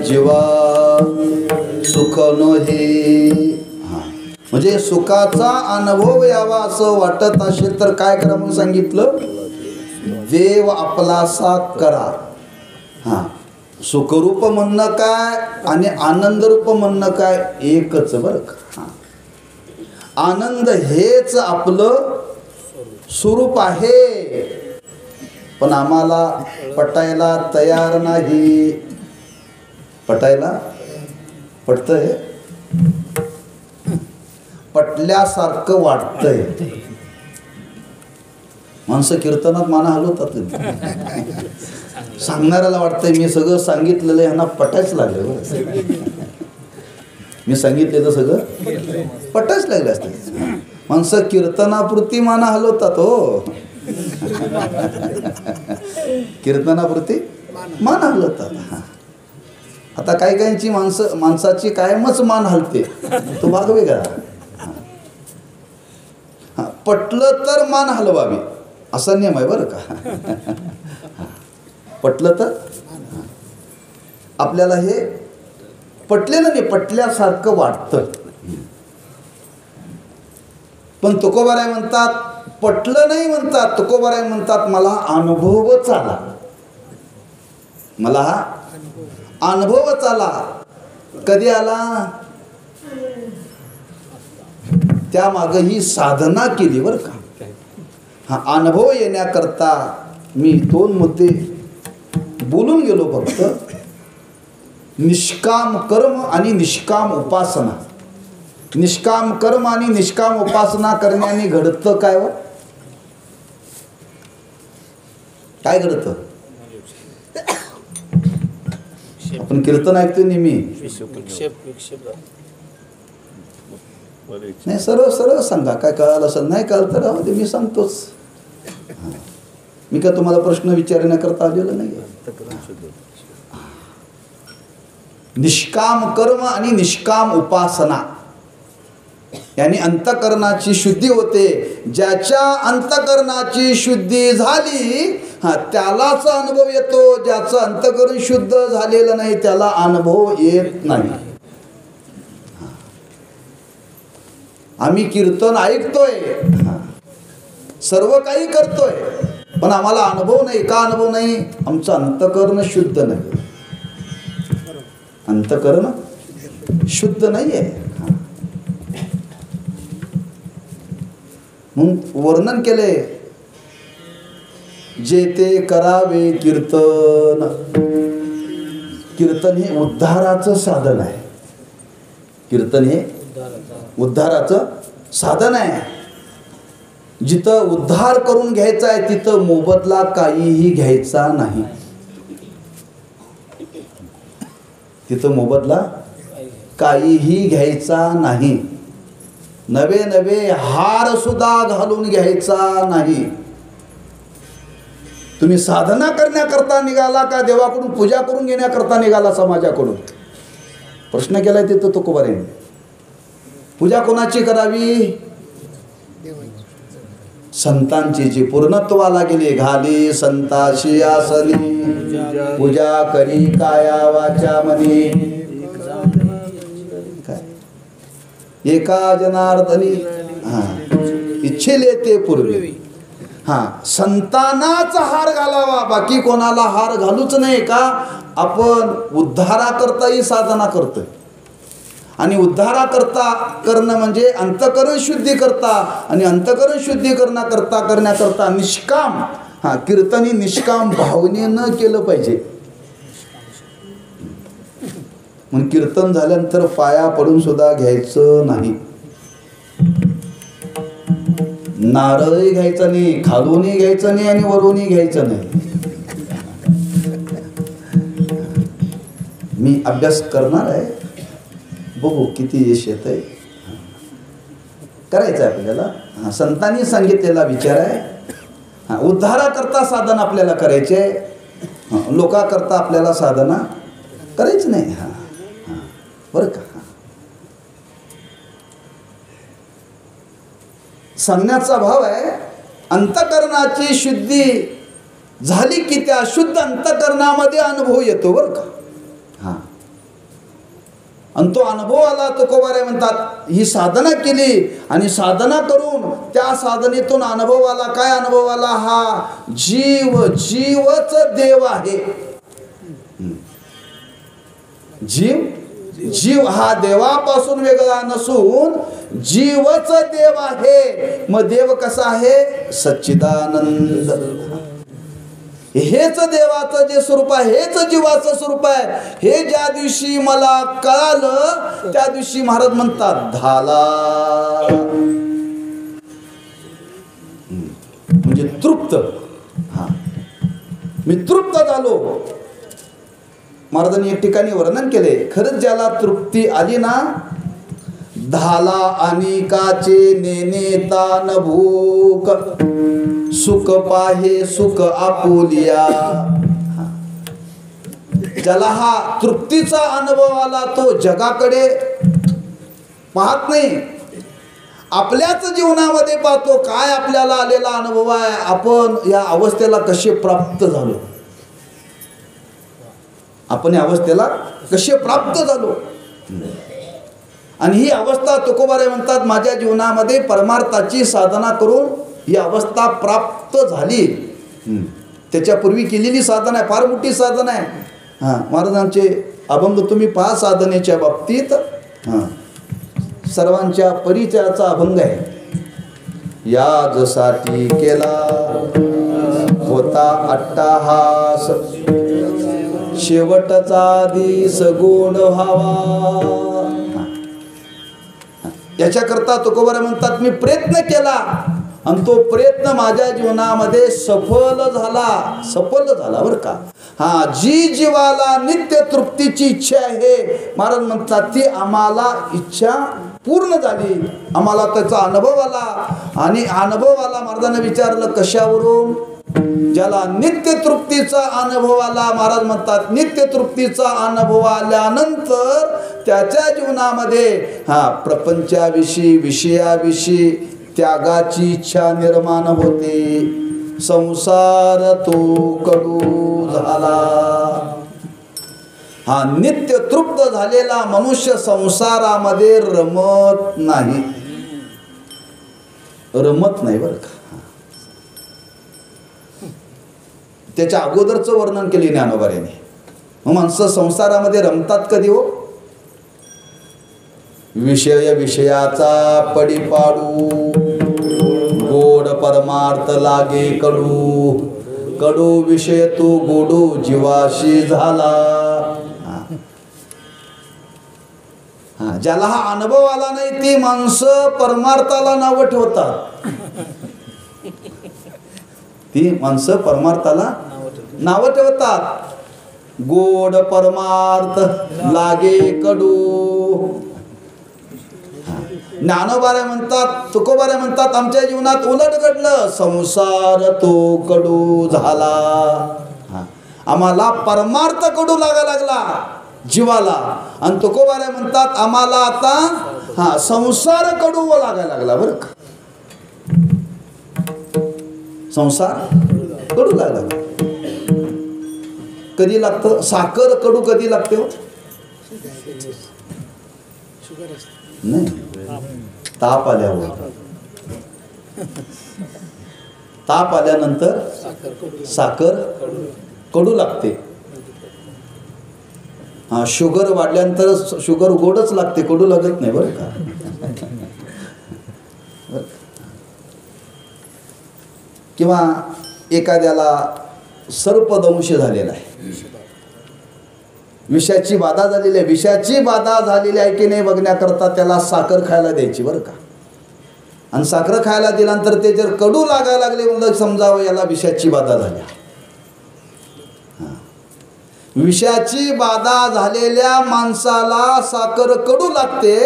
जीवा सुख नोहे. म्हणजे सुखाचा अनुभव यावा असं वाटत असेल तर काय करा म्हणून सांगितलं? देव आपलासा करा. हा, सुखरूप म्हणणं काय आणि आनंदरूप म्हणणं काय एकच. बरं का? आनंद हेच आपलं स्वरूप आहे, पण आम्हाला पटायला तयार नाही. पटायला पटतंय, पटल्यासारखं वाटतंय. माणसं कीर्तनात माना हलवतात, सांगणाऱ्याला वाटतंय मी सगळं सांगितलेलं यांना पटायच लागलं. मी सांगितलेलं सगळं पटायच लागलं असतं. माणसं कीर्तनापुरती मान हलवतात हो. कीर्तनापुरती मान हलवतात. आता काही काहींची माणसाची कायमच मान हलते, तो भाग वेगळा. पटलं तर मान हलवावी असा नियम आहे बरं का. पटलं तर आपल्याला हे पटलेलं नाही, पटल्यासारखं वाटतं. पण तुकोबाराय म्हणतात पटलं नाही म्हणतात. तुकोबाराय म्हणतात मला अनुभवच आला, मला हा अनुभवच आला. कधी आला? त्यामागे ही साधना केली बरं का. हा अनुभव येण्याकरता मी 2 मुद्दे बोलून गेलो फक्त. निष्काम कर्म आणि निष्काम उपासना. निष्काम कर्म आणि निष्काम उपासना करण्याने घडतं काय व काय घडतं? आपण कीर्तन ऐकतो नेहमी, नाही सरळ सरळ सांगा. काय कळालं असेल, नाही कळलं तर राहू दे, मी सांगतोच. मी काय तुम्हाला प्रश्न विचारण्याकरता आलेलं नाही. निष्काम कर्म आणि निष्काम उपासना यानी अंतकरणाची शुद्धी होते. ज्याच्या अंतकरणाची शुद्धी झाली त्यालाच अनुभव येतो. ज्याचं अंतकरण शुद्ध झालेलं नाही त्याला अनुभव येत नाही. आम्ही कीर्तन ऐकतोय, सर्व काही करतोय, पण आम्हाला अनुभव नाही. का अनुभव नाही? आमचं अंतकरण शुद्ध नाही. अंतकरण शुद्ध नाही आहे. म्हणून वर्णन केले, जे ते करावे कीर्तन. कीर्तन हे उद्धाराचं साधन आहे. कीर्तन हे उद्धाराचं साधन आहे. जिथं उद्धार करून घ्यायचा आहे तिथं मोबदला काहीही घ्यायचा नाही. तिथं मोबदला काहीही घ्यायचा नाही. नवे नवे हार सुद्धा घालून घ्यायचा नाही. तुम्ही साधना करण्याकरता निघाला का देवाकडून पूजा करून घेण्याकरता निघाला समाजाकडून? प्रश्न केलाय तिथं तुकोबारायांनी. पूजा कोणाची करावी? संतांची. जी पूर्णत्वाला गेली घाली संताशी आसनी पूजा करी काया वाचा मनी. एका जनार्दनी इच्छेले ते पूर्वी. संतानाच हार घालावा, बाकी कोणाला हार घालूच नाही. का? आपण उद्धाराकरता ही साधना करतोय. आणि उद्धाराकरता करणं म्हणजे अंतकरण शुद्धी करता. आणि अंतकरण शुद्धी करण्याकरता निष्काम कीर्तनी निष्काम भावनेनं केलं पाहिजे. म्हणून कीर्तन झाल्यानंतर पाया पडून सुद्धा घ्यायचं नाही. नारळही घ्यायचा नाही, खालूनही घ्यायचं नाही आणि वरूनही घ्यायचं नाही. मी अभ्यास करणार आहे, बघू किती यश येत आहे. करायचं आहे आपल्याला. संतांनी सांगितलेला विचार आहे. उद्धाराकरता साधना आपल्याला करायचे, लोकाकरता आपल्याला साधना करायची नाही. बरं का? सांगण्याचा भाव आहे अंतकरणाची शुद्धी झाली की त्या शुद्ध अंतकरणामध्ये अनुभव येतो. बरं का? आणि तो अनुभव आला. तुकोबाराय म्हणतात ही साधना केली आणि साधना करून त्या साधनेतून अनुभव आला. काय अनुभव आला? हा जीवच देव आहे. जीव हा देवापासून वेगळा नसून जीवच देव आहे. मग देव कसा आहे? सच्चिदानंद. हेच देवाचं जे स्वरूप आहे, हेच जीवाचं स्वरूप आहे. हे ज्या दिवशी मला कळालं त्या दिवशी महाराज म्हणतात झाला, म्हणजे तृप्त. मी तृप्त झालो. महाराजांनी एक ठिकाणी वर्णन केले, खरंच ज्याला तृप्ती आली ना, धाला अनिकाचे नेने तान भूक, सुख पाहे सुख आपुलिया. ज्याला हा तृप्तीचा अनुभव आला तो जगाकडे पाहत नाही, आपल्याच जीवनामध्ये पाहतो. काय आपल्याला आलेला अनुभव आहे, आपण या अवस्थेला कसे प्राप्त झालो, आपण या अवस्थेला कसे प्राप्त झालो. आणि ही अवस्था तुकोबारे म्हणतात माझ्या जीवनामध्ये परमार्थाची साधना करून ही अवस्था प्राप्त झाली. त्याच्यापूर्वी केलेली साधना आहे, फार मोठी साधना आहे. महाराजांचे अभंग तुम्ही पहा साधनेच्या बाबतीत. सर्वांच्या परिचयाचा अभंग आहे. याजसाठी केला होता अट्टाहास, शेवटचा दिस गोड व्हावा. याच्याकरता तुकोबारे म्हणतात मी प्रयत्न केला आणि तो प्रयत्न माझ्या जीवनामध्ये सफल झाला बरं का. जी जीवाला नित्य तृप्तीची इच्छा आहे महाराज म्हणतात ती आम्हाला इच्छा पूर्ण झाली, आम्हाला त्याचा अनुभव आला. आणि अनुभव आला महाराजांना विचारलं कशावरून, ज्याला नित्य तृप्तीचा अनुभव आला. महाराज म्हणतात नित्य तृप्तीचा अनुभव आल्यानंतर त्याच्या जीवनामध्ये प्रपंचाविषयी विषयाविषयी त्यागाची इच्छा निर्माण होते. संसार तो कडू झाला. नित्य तृप्त झालेला मनुष्य संसारामध्ये रमत नाही बरं का. त्याच्या अगोदरचं वर्णन केले ज्ञानोबाऱ्याने. मग माणसं संसारामध्ये रमतात कधी हो, विषयाचा पडी पाडू, गोड परमार्थ लागे कडू, कडू विषय तो गोडू जीवाशी झाला. ज्याला हा अनुभव आला नाही ती माणसं परमार्थाला नावं ठेवतात. ती माणसं परमार्थाला नावं ठेवतात. गोड परमार्थ लागे कडू. ज्ञानोबारे म्हणतात तुकोबारे म्हणतात आमच्या जीवनात उलट घडलं, संसार तो कडू झाला. आम्हाला परमार्थ कडू लागा लागला जीवाला. आणि तुकोबारे म्हणतात आम्हाला आता संसार कडू लागायला लागला बरं का. संसार कडू लागला. कधी लागतं साखर कडू, कधी लागते हो नाही, ताप आल्यावर. ताप आल्यानंतर साखर कडू लागते. शुगर वाढल्यानंतर शुगर गोडच लागते, कडू लागत नाही बरं का. किंवा एखाद्याला सर्पदंश झालेला आहे, विषाची बाधा झालेली आहे, विषाची बाधा झालेली आहे की नाही बघण्याकरता त्याला साखर खायला द्यायची बरं का. आणि साखर खायला दिल्यानंतर ते जर कडू लागायला लागले म्हणजे समजावं याला विषाची बाधा झाली. विषयाची बाधा झालेल्या माणसाला साखर कडू लागते,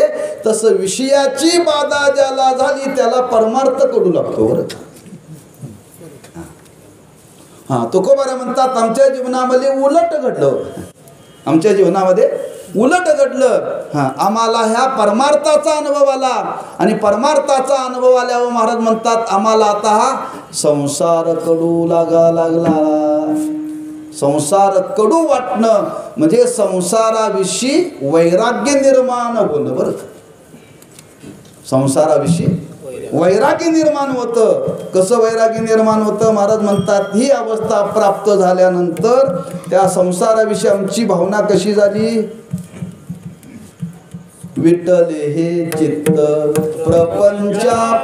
तसं विषयाची बाधा ज्याला झाली त्याला परमार्थ कडू लागतो बरं का. तुकोबारे म्हणतात आमच्या जीवनामध्ये उलट घडलं, आमच्या जीवनामध्ये उलट घडलं. आम्हाला ह्या परमार्थाचा अनुभव आला आणि परमार्थाचा अनुभव आल्यावर महाराज म्हणतात आम्हाला आता हा संसार कडू लागा लागला. संसार कडू वाटणं म्हणजे संसाराविषयी वैराग्य निर्माण होणं बरं का. संसाराविषयी वैराग्य निर्माण होतं. कसं वैराग्य निर्माण होतं महाराज म्हणतात ही अवस्था प्राप्त झाल्यानंतर त्या संसाराविषयी आमची भावना कशी झाली. विठ्ठले हे चित्त प्रपंचापासून,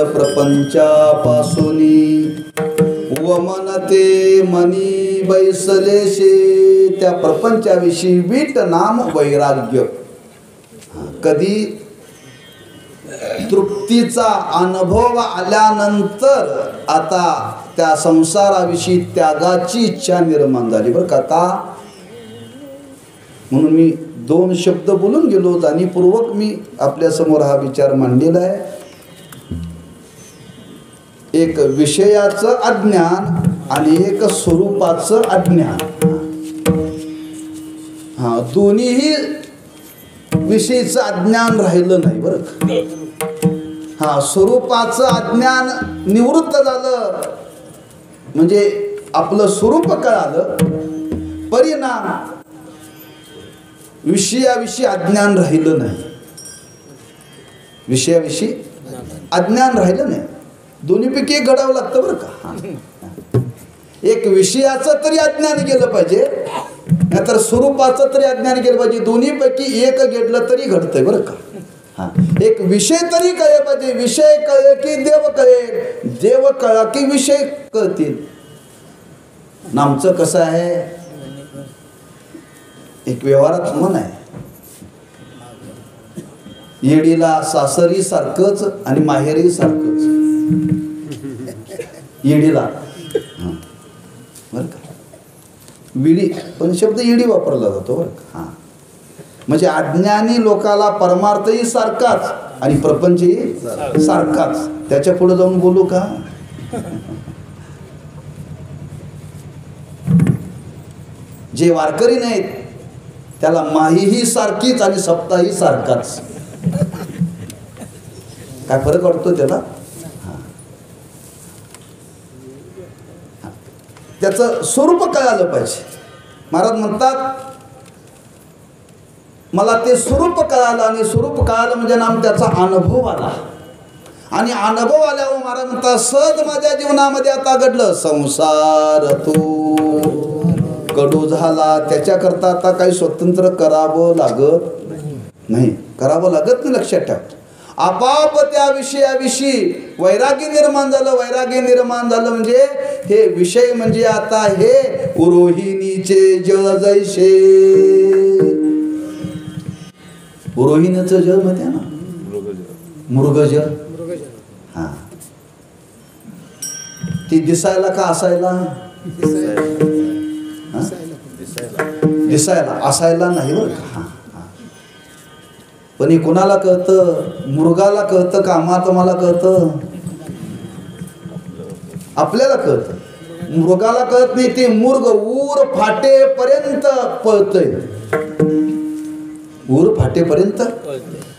प्रपंचापासूनी वमन ते मनी बैसलेशे. त्या प्रपंचाविषयी वीट नाम वैराग्य. कधी तृप्तीचा अनुभव आल्यानंतर आता त्या संसाराविषयी त्यागाची इच्छा निर्माण झाली बरं का. का म्हणून मी 2 शब्द बोलून गेलो. जाणीवपूर्वक मी आपल्यासमोर हा विचार मांडलेला आहे. एक विषयाचं अज्ञान आणि एक स्वरूपाचं अज्ञान. दोन्हीही विषयीचं अज्ञान राहिलं नाही बरं का. स्वरूपाचं अज्ञान निवृत्त झालं म्हणजे आपलं स्वरूप कळालं. परिणाम विषयाविषयी अज्ञान राहिलं नाही. विषयाविषयी अज्ञान राहिलं नाही. दोन्हीपैकी एक घडावं लागतं बरं का. एक विषयाचं तरी अज्ञान गेलं पाहिजे, नाहीतर स्वरूपाचं तरी अज्ञान गेलं पाहिजे. दोन्हीपैकी एक घडलं तरी घडतंय बरं का. एक विषय तरी कळले पाहिजे. विषय कळले की देव कळेल, देव कळला की विषय कळतील. आमचं कसं आहे, एक व्यवहारात म्हण आहे, येडीला सासरी सारखंच आणि माहेरी सारखंच. येडीला बरं का, विडी पण शब्द येडी वापरला जातो बरं का. म्हणजे अज्ञानी लोकाला परमार्थही सारखाच आणि प्रपंचही सारखाच. त्याच्या पुढे जाऊन बोलू का. जे वारकरी नाहीत त्याला माहीही सारखीच आणि सप्ताही सारखाच. काय फरक वाटतो त्याला. त्याचं स्वरूप कळालं पाहिजे. महाराज म्हणतात मला ते स्वरूप कळालं आणि स्वरूप कळालं म्हणजे नाम त्याचा अनुभव आला. आणि अनुभव आल्यावर महाराज म्हणतात सहज माझ्या जीवनामध्ये आता घडलं. संसार तो कडू झाला, त्याच्याकरता आता काही स्वतंत्र करावं लागत नाही. करावं लागत नाही, लक्षात ठेवा. आपाप त्या विषयाविषयी वैराग्य निर्माण झालं. वैराग्य निर्माण झालं म्हणजे हे विषय म्हणजे आता हे उरोहिणीचे जळ जैसे. उरोहिणीचं जळ माहिती आहे ना, मृगजळ. हा, ती दिसायला का असायला, दिसायला असायला नाही बरं का. पण हे कोणाला कळतं, मृगाला कळतं का आम्हाला कळतं, आपल्याला कळतं. मृगाला कळत नाही. ते मृग ऊर फाटेपर्यंत पळतय, ऊर फाटेपर्यंत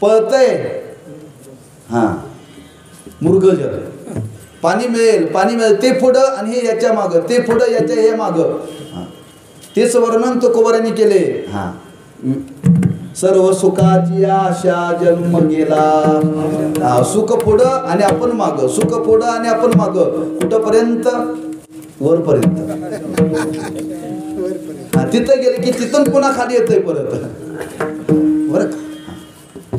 पळतय. हा, मृगजळ. पाणी मिळेल ते पुढं आणि हे याच्या मागं, ते पुढं याच्या हे मागं. तेच वर्णन तुकोबारांनी केले. हा, सर्व सुखाची आशा जन्म गेला. सुख पुढं आणि आपण मागं, सुख पुढं आणि आपण मागं. कुठंपर्यंत, वरपर्यंत. तिथं गेले की तिथून पुन्हा खाली येतंय परत बरं का.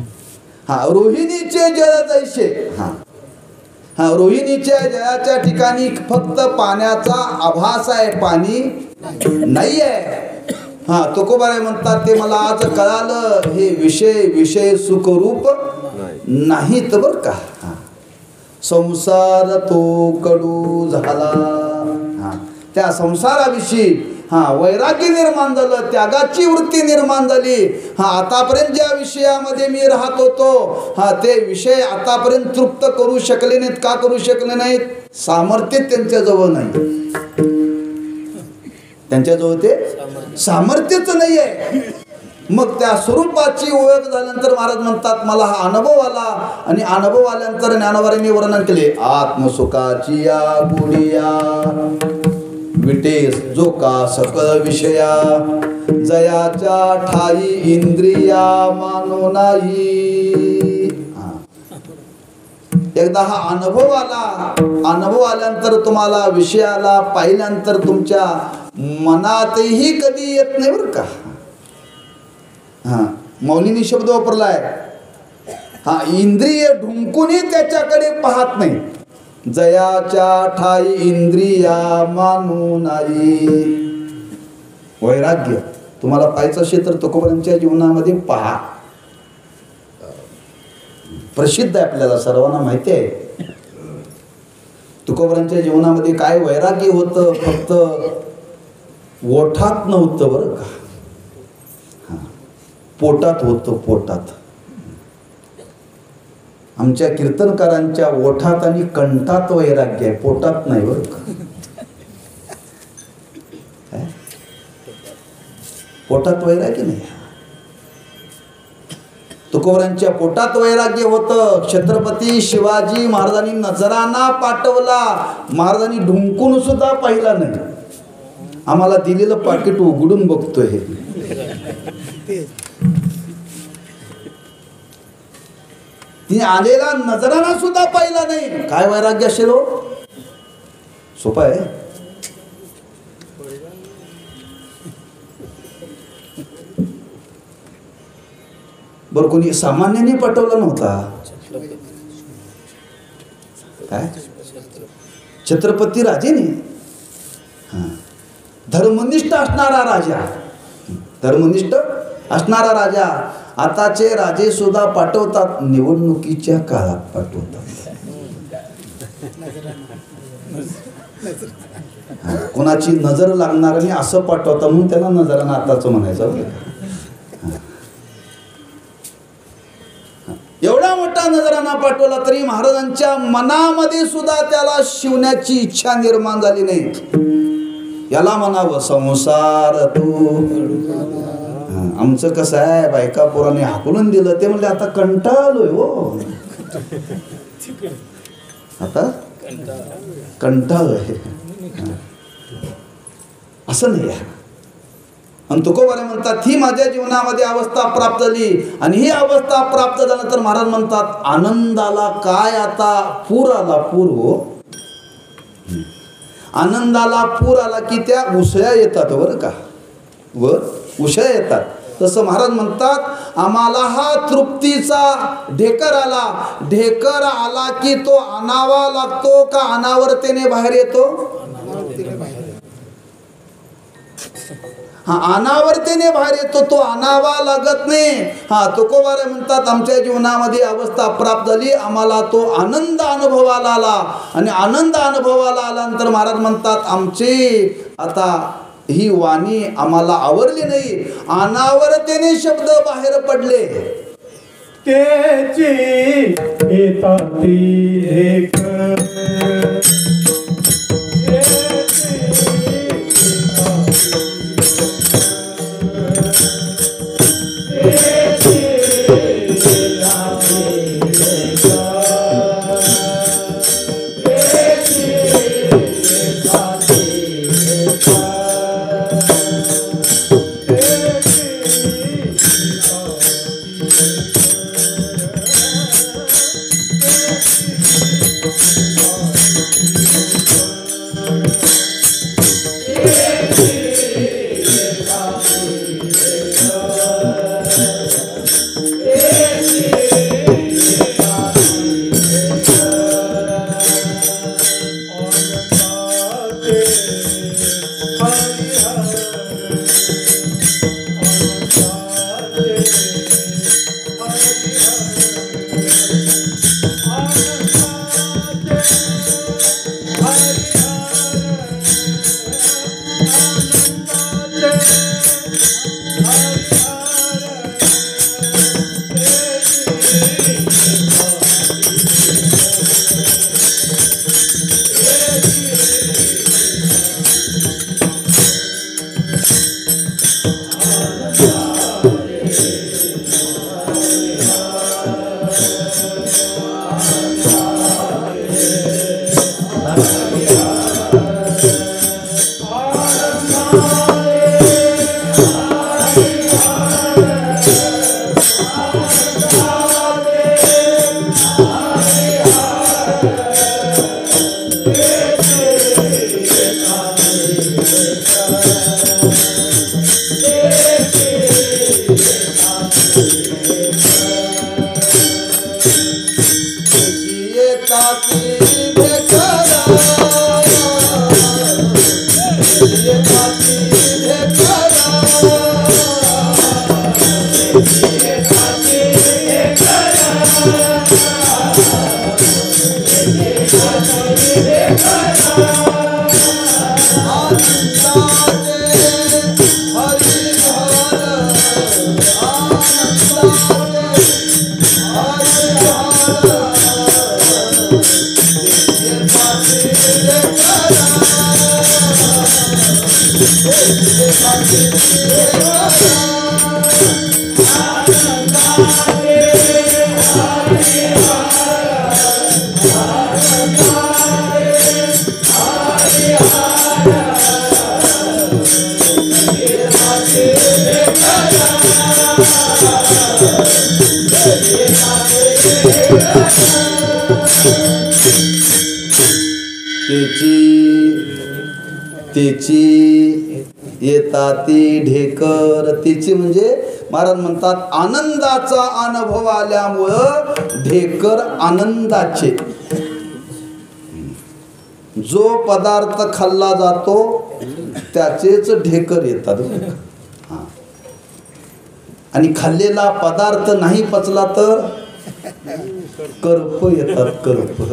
हा, रोहिणीचे जळ जैसे. हा, रोहिणीच्या जळाच्या ठिकाणी फक्त पाण्याचा आभास आहे, पाणी नाही आहे. हा, तुकोबाराय म्हणतात ते मला आज कळालं, हे विषय सुखरूप नाहीत बरं का. संसार तो कडू झाला. हा, त्या संसाराविषयी वैराग्य निर्माण झालं, त्यागाची वृत्ती निर्माण झाली. आतापर्यंत ज्या विषयामध्ये मी राहत होतो, ते विषय आतापर्यंत तृप्त करू शकले नाहीत. का करू शकले नाहीत, सामर्थ्य त्यांच्याजवळ नाही. त्यांच्याजवळ ते सामर्थ्यच नाही आहे. मग त्या स्वरूपाची ओळख झाल्यानंतर महाराज म्हणतात मला हा अनुभव आला, आणि अनुभव आल्यानंतर ज्ञानोबांनी वर्णन केले, आत्मसुखाची या गुडिया विटेस जो का सकळ विषया, जयाच्या ठाई इंद्रिया मानो नाही. एकदा हा अनुभव आला, अनुभव आल्यानंतर तुम्हाला विषयाला पाहिल्यानंतर तुमच्या मनातही कधी येत नाही बरं का. मौलीनी शब्द वापरलाय, इंद्रिय ढुंकूनही त्याच्याकडे पाहत नाही. जयाच्या ठाई इंद्रिया मानू नाही. वैराग्य तुम्हाला पाहायचं असेल तर तुकोबांच्या जीवनामध्ये पहा. प्रसिद्ध आहे, आपल्याला सर्वांना माहिती आहे. तुकोबांच्या जीवनामध्ये काय वैराग्य होतं, फक्त ओठात नव्हतं बरं का, पोटात होतं. पोटात आमच्या कीर्तनकारांच्या ओठात आणि कंठात वैराग्य आहे, पोटात नाही बरं का. पोटात वैराग्य नाही. तुकोबांच्या पोटात वैराग्य होतं. छत्रपती शिवाजी महाराजांनी नजराना पाठवला, महाराजांनी ढुंकून सुद्धा पाहिला नाही. आम्हाला दिलेलं पाकिट उघडून बघतोय. ती आलेला नजराना सुद्धा पाहिला नाही. काय वैराग्य असेल हो? सोपं आहे. बरं, कोणी सामान्याने पाठवला नव्हता. काय छत्रपती राजेने, धर्मनिष्ठ असणारा राजा, धर्मनिष्ठ असणारा राजा. आताचे राजे सुद्धा पाठवतात, निवडणुकीच्या काळात पाठवतात. कोणाची नजर लागणार नाही असं पाठवतात, म्हणून त्यांना नजरानं आताच म्हणायचं. एवढा मोठा नजराना पाठवला तरी महाराजांच्या मनामध्ये सुद्धा त्याला शिवण्याची इच्छा निर्माण झाली नाही. याला म्हणावं संसार तू. आमचं कसं आहे, बायका पोराने हाकलून दिलं, ते म्हणले आता कंटाळलोय हो, आता कंटाळलोय. असं नाही आहे. आणि तुकोबाने म्हणतात ही माझ्या जीवनामध्ये अवस्था प्राप्त झाली, आणि ही अवस्था प्राप्त झाल्यानंतर महाराज म्हणतात आनंदाला काय आता पूर आला. पूर हो, आनंदाला पूर आला की त्या उसळ्या येतात बरं का, वर उसळ्या येतात. तसं महाराज म्हणतात आम्हाला हा तृप्तीचा ढेकर आला. ढेकर आला की तो आणावा लागतो का अनावर्तेने बाहेर येतो? अनावर्तेने बाहेर येतो, तो आणावा लागत नाही. तुकोबारे म्हणतात आमच्या जीवनामध्ये अवस्था प्राप्त झाली, आम्हाला तो आनंद अनुभवाला आला, आणि आनंद अनुभवाला आल्यानंतर महाराज म्हणतात आमची आता ही वाणी आम्हाला आवरली नाही, अनावर्तेने शब्द बाहेर पडले. त्याची तेची येता ती ढेकर. तेची म्हणजे महाराज म्हणतात आनंदाचा अनुभव आल्यामुळं ढेकर आनंदाचे. जो पदार्थ खाल्ला जातो त्याचेच ढेकर येतात. आणि खाल्लेला पदार्थ नाही पचला तर कर्प येतात. कर्प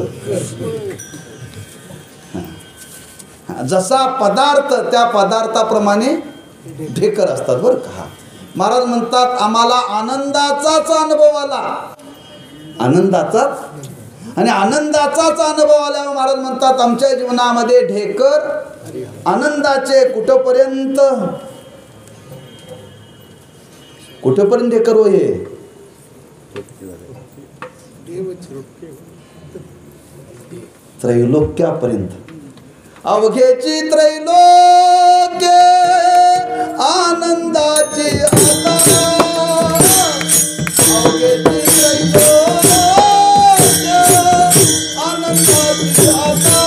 जसा पदार्थ त्या पदार्थाप्रमाणे ढेकर असतात बरं का. महाराज म्हणतात आम्हाला आनंदाचाच अनुभव आला. आनंदाचाच. आणि आनंदाचाच अनुभव आल्यावर महाराज म्हणतात आमच्या जीवनामध्ये ढेकर आनंदाचे. कुठपर्यंत कुठपर्यंत ढेकर हो हे. त्रैलोक्यापर्यंत. अवघेची त्रैलोक्य आनंदाची आता. अवघेची त्रैलोक्य आनंदाची आता.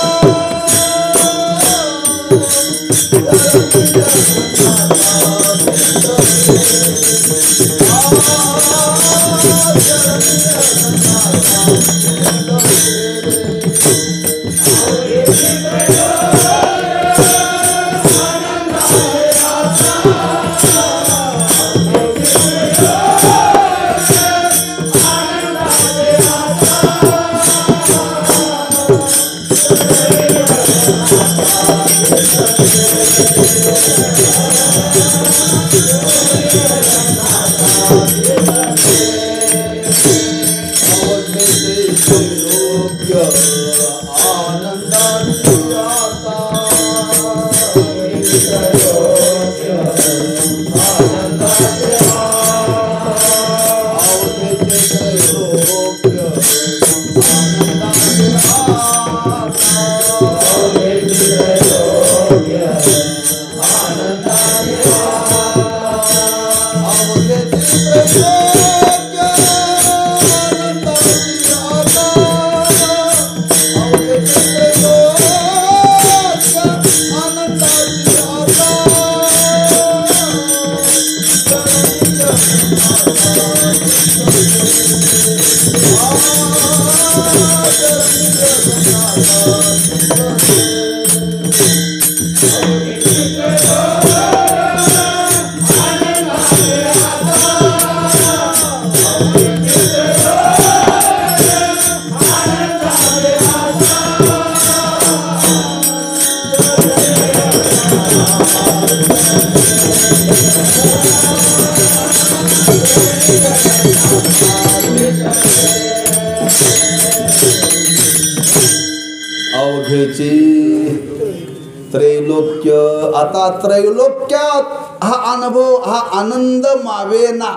त्रैलोक्य. आता त्रैलोक्यात हा अनुभव हा आनंद मावेना.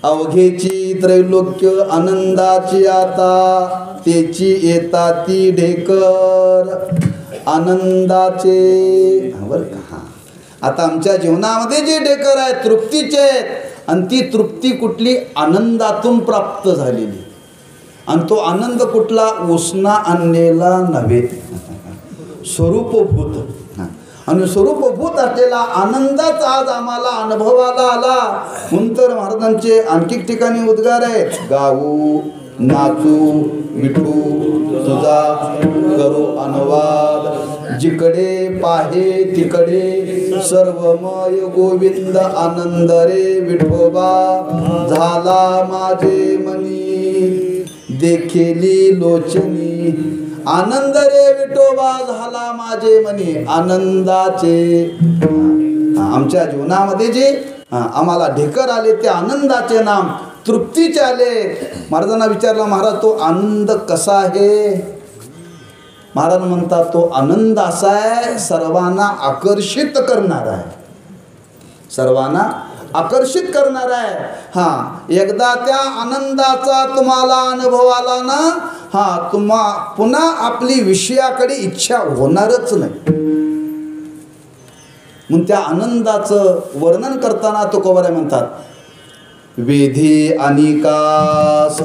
अवघेची त्रैलोक्य आनंदाची आता. तेची येता ती ढेकर आनंदाचे. बरं का. आता आमच्या जीवनामध्ये जे ढेकर आहेत तृप्तीचे आहेत. आणि ती तृप्ती कुठली आनंदातून प्राप्त झालेली. आणि तो आनंद कुठला उसना आणलेला नव्हे. स्वरूपभूत. आणि स्वरूपभूत असलेला आनंदच आज आम्हाला अनुभवाला आला. म्हणून तर महाराजांचे आणखी ठिकाणी उद्गार आहेत. गाऊ नाचू विठू तुझा करू अनुवाद. जिकडे पाहे तिकडे सर्वमय गोविंद आनंद रे विठोबा. झाला माझे मनी देखिली लोचनी. आनंद रे विठोबा झाला माझे मनी आनंदाचे. आमच्या जीवनामध्ये जे आम्हाला ढेकर आले ते आनंदाचे नाम तृप्तीचे आले. महाराजांना विचारला महाराज तो आनंद कसा आहे. महाराज म्हणतात तो आनंद असा आहे सर्वांना आकर्षित करणारा आहे, सर्वांना आकर्षित करणारा आहे. हां, एकदा त्या आनंदाचा तुम्हाला अनुभव आला ना, हां, पुन्हा आपली विषयाकडे इच्छा होणारच नाही. मग त्या आनंदाचं वर्णन करताना तुकोबाराय म्हणतात, वेधी अनिकास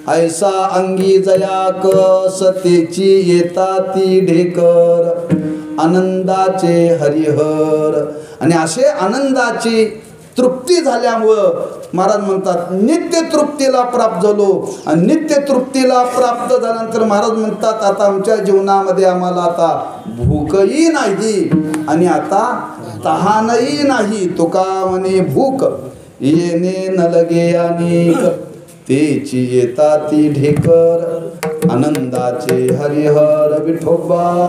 ऐसा अंगी जया कस तेची येता ती ढेकर आनंदाचे हरिहर. आणि असे आनंदाची तृप्ती झाल्यामुळं महाराज म्हणतात नित्य तृप्तीला प्राप्त झालो. आणि नित्य तृप्तीला प्राप्त झाल्यानंतर महाराज म्हणतात आता आमच्या जीवनामध्ये आम्हाला आता भूकही नाही आणि आता तहानही नाही. तुका म्हणे भूक येणे न लगे अनेक तेची येता ती ढेकर आनंदाचे हरिहर विठोबा.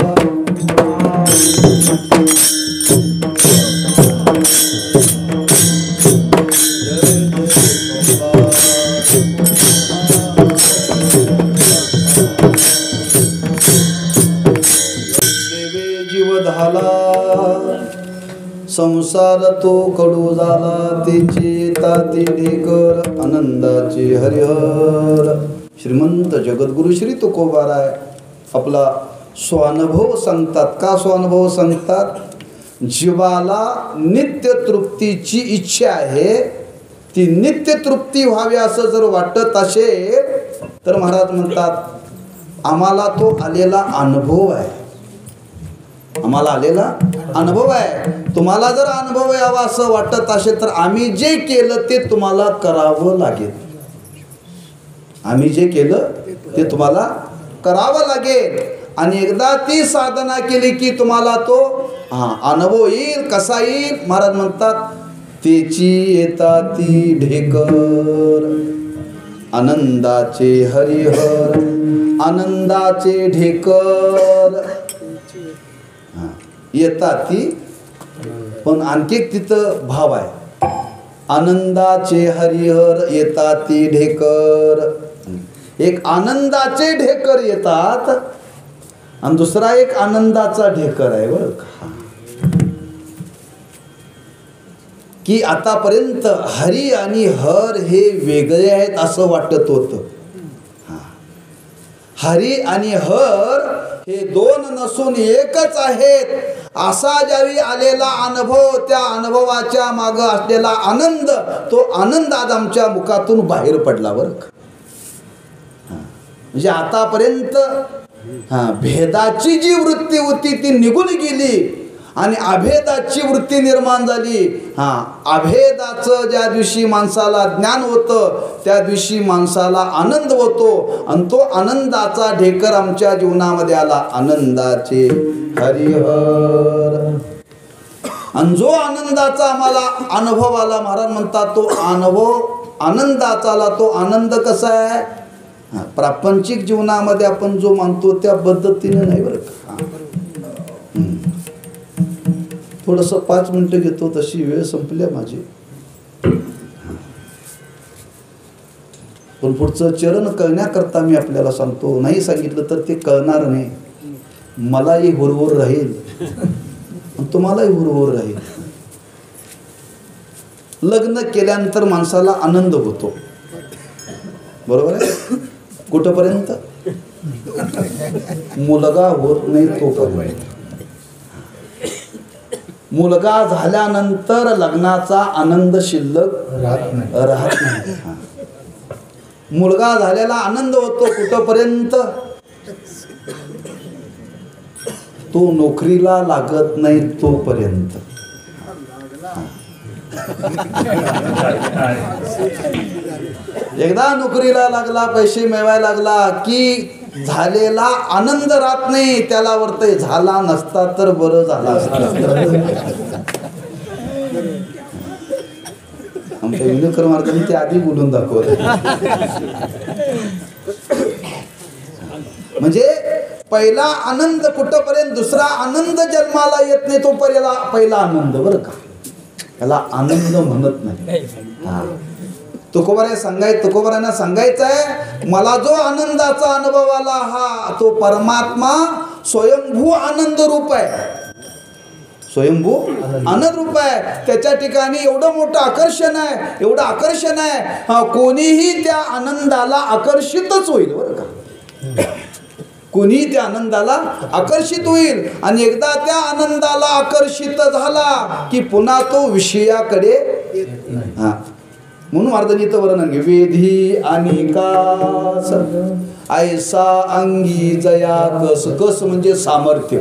देवे जीव झाला संसार तो कडू झाला तेची येता ती ढेकर आनंदाचे हरिहर. श्रीमंत जगद्गुरु श्री तुकोबाराय आपला स्वानुभव सांगतात. का स्वानुभव सांगतात? जीवाला नित्य तृप्तीची इच्छा आहे, ती नित्य तृप्ती व्हावी असं जर वाटत असेल तर महाराज म्हणतात आम्हाला तो आलेला अनुभव आहे, आम्हाला आलेला अनुभव आहे. तुम्हाला जर अनुभव यावा असं वाटत असेल तर आम्ही जे केलं ते तुम्हाला करावं लागेल. आम्ही जे केलं ते तुम्हाला करावं लागेल. आणि एकदा ती साधना केली की तुम्हाला तो अनुभव येईल. कसा येईल? महाराज म्हणतात तेची येता ती ढेकर आनंदाचे हरिहर. आनंदाचे ढेकर येतात ती, पण आणखी तिथं भाव आहे. आनंदाचे हरिहर येतात ती ढेकर. एक आनंदाचे ढेकर येतात आणि दुसरा एक आनंदाचा ढेकर आहे बरं का. की आतापर्यंत हरी आणि हर हे वेगळे आहेत असं वाटत होतं. हरी आणि हर हे दोन नसून एकच आहेत असा ज्यावेळी आलेला अनुभव, त्या अनुभवाच्या मागं असलेला आनंद, तो आनंद आज आमच्या मुखातून बाहेर पडला बरं का. म्हणजे आतापर्यंत भेदाची जी वृत्ती होती ती निघून गेली आणि अभेदाची वृत्ती निर्माण झाली. अभेदाचं ज्या दिवशी माणसाला ज्ञान होतं त्या दिवशी माणसाला आनंद होतो आणि तो आनंदाचा ढेकर आमच्या जीवनामध्ये आला. आनंदाचे हरिहर. आणि जो आनंदाचा आम्हाला अनुभव आला, महाराज म्हणतात तो अनुभव आनंदाचा आला. तो आनंद कसा आहे? प्रापंचिक जीवनामध्ये आपण जो मानतो त्या पद्धतीने नाही बरं का. थोडंसं 5 मिनिटं घेतो, तशी वेळ संपल्या माझी. पण पुढचं चरण कळण्याकरता मी आपल्याला सांगतो. नाही सांगितलं तर ते कळणार नाही. मलाही हुरहुर राहील तुम्हालाही हुरहुर राहील. लग्न केल्यानंतर माणसाला आनंद होतो, बरोबर आहे. कुठपर्यंत? मुलगा होत नाही तोपर्यंत. मुलगा झाल्यानंतर लग्नाचा आनंद शिल्लक राहत नाही. मुलगा झालेला आनंद होतो कुठपर्यंत? तो नोकरीला लागत नाही तोपर्यंत. एकदा नोकरीला लागला, पैसे मिळवायला लागला की झालेला आनंद राहत नाही. त्याला वाटतंय झाला नसता तर बरं झाला असता. आमच्या विनोकर महाराजांनी ते आधी बोलून दाखवलं. म्हणजे पहिला आनंद कुठपर्यंत, दुसरा आनंद जन्माला येत नाही तो पहिला आनंद बरं का. त्याला आनंद म्हणत नाही. तुकोबारांना सांगायचं आहे, मला जो आनंदाचा अनुभव आला हा तो परमात्मा स्वयंभू आनंद रूप आहे, स्वयंभू आनंद रूप आहे. त्याच्या ठिकाणी एवढं मोठं आकर्षण आहे, कोणीही त्या आनंदाला आकर्षितच होईल बरं का. कोणी त्या आनंदाला आकर्षित होईल आणि एकदा त्या आनंदाला आकर्षित झाला की पुन्हा तो विषयाकडे हा. म्हणून महाराजांनी वर्णन घे, वेधी आणि कास ऐसा अंगी जया कस. कस म्हणजे सामर्थ्य.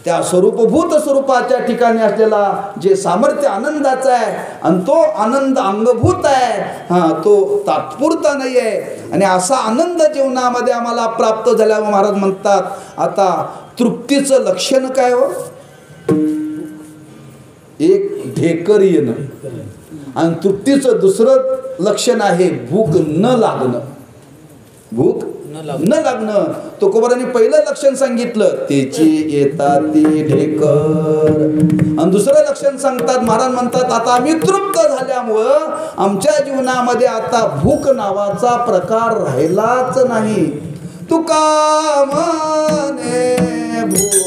त्या स्वरूपभूत स्वरूपाच्या ठिकाणी असलेला जे सामर्थ्य आनंदाचं आहे आणि तो आनंद अंगभूत आहे, तो तात्पुरता नाही आहे. आणि असा आनंद जीवनामध्ये आम्हाला प्राप्त झाल्यावर महाराज म्हणतात, आता तृप्तीचं लक्षण काय हो? एक ढेकर येणं आणि तृप्तीचं दुसरं लक्षण आहे भूक न लागणं. भूक न लागणं. तुकोबारांनी पहिलं लक्षण सांगितलं, त्याची येतात ती ढेकर. आणि दुसरं लक्षण सांगतात, महाराज म्हणतात, आता आम्ही तृप्त झाल्यामुळं आमच्या जीवनामध्ये आता भूक नावाचा प्रकार राहिलाच नाही. तुका म्हणे भूक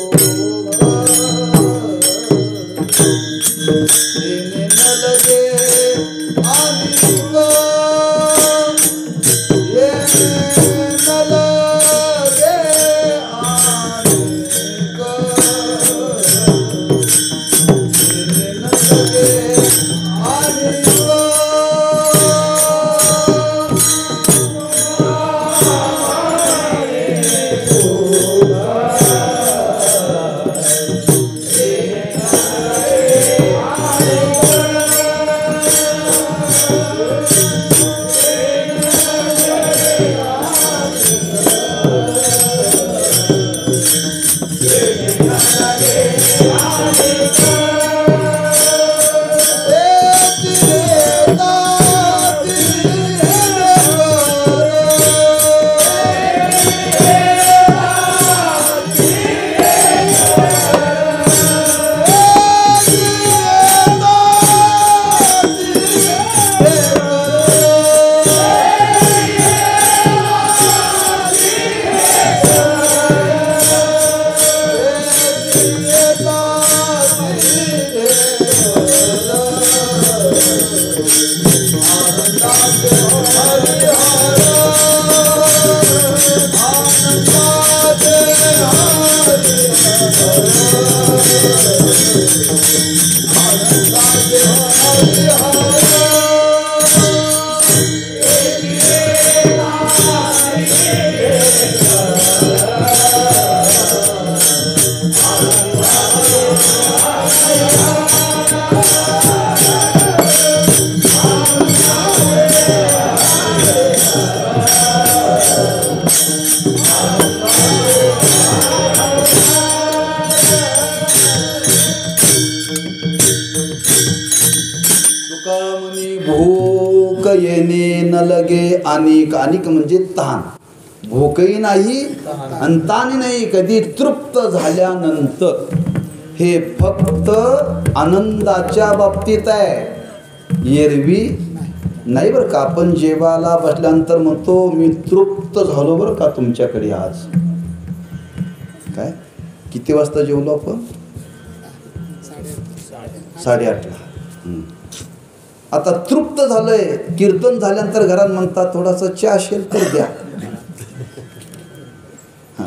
अनिक. अनिक म्हणजे ताण. भूकही नाही आणि ताण नाही. कधी तृप्त झाल्यानंतर हे फक्त आनंदाच्या बाबतीत आहे, एरवी नाही बरं का. आपण जेवायला बसल्यानंतर म्हणतो मी तृप्त झालो बरं का तुमच्याकडे आज. काय किती वाजता जेवलो आपण? 8:30ला. आता तृप्त झालंय. कीर्तन झाल्यानंतर घरात म्हणतात थोडासा चहा असेल तर द्या.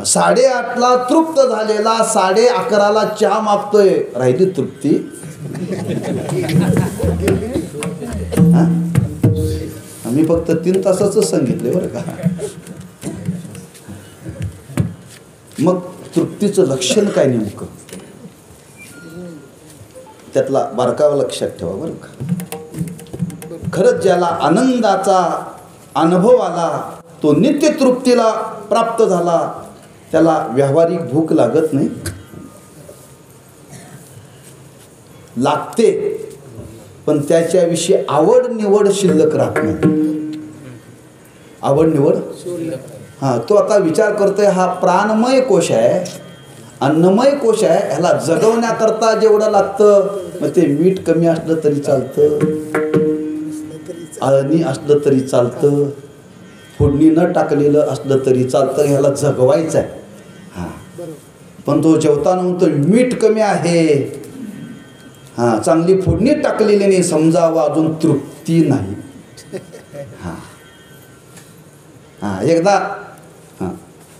8:30ला तृप्त झालेला 11:30ला चहा मागतोय, राहिली तृप्ती? आम्ही फक्त 3 तासाच सांगितले बरं का. मग तृप्तीचं लक्षण काय नेमकं, त्यातला बारकावा लक्षात ठेवा बरं का. खरंच ज्याला आनंदाचा अनुभव आला, तो नित्य तृप्तीला प्राप्त झाला, त्याला व्यावहारिक भूक लागत नाही. लागते पण त्याच्याविषयी आवड निवड शिल्लक राहत नाही. आवड निवड तो आता विचार करतोय, हा प्राणमय कोश आहे, अन्नमय कोश आहे, ह्याला जगवण्याकरता जेवढं लागतं, मग ते मीठ कमी असलं तरी चालतं, अळणी असलं तरी चालतं, फोडणी न टाकलेलं असलं तरी चालतं, ह्याला जगवायचं आहे. हां, पण तो जेवताना म्हणतो मीठ कमी आहे. हां, चांगली फोडणी टाकलेली नाही, समजावं अजून तृप्ती नाही. हां हां, एकदा हां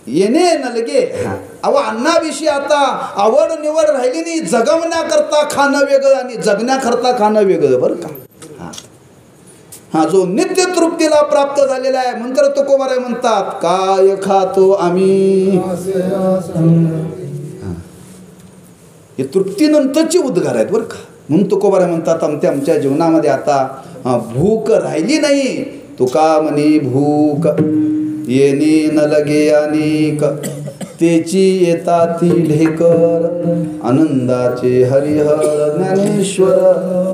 येणे न लगे. हां, अहो अन्नाविषयी आता आवड निवड राहिली नाही. जगवण्याकरता खाणं वेगळं आणि जगण्याकरता खाणं वेगळं बरं का. हां हां, जो नित्य तृप्तीला प्राप्त झालेला आहे म्हणून तुकोबाराय म्हणतात काय खातो आम्ही. हे तृप्तीनंतरची उद्गार आहेत बरं का. म्हणून तुकोबाराय म्हणतात आमच्या जीवनामध्ये आता भूक राहिली नाही. तुका म्हणे भूक येणे न लगे अनेक, तेची येता ती ढेकर आनंदाचे हरिहर ज्ञानेश्वर.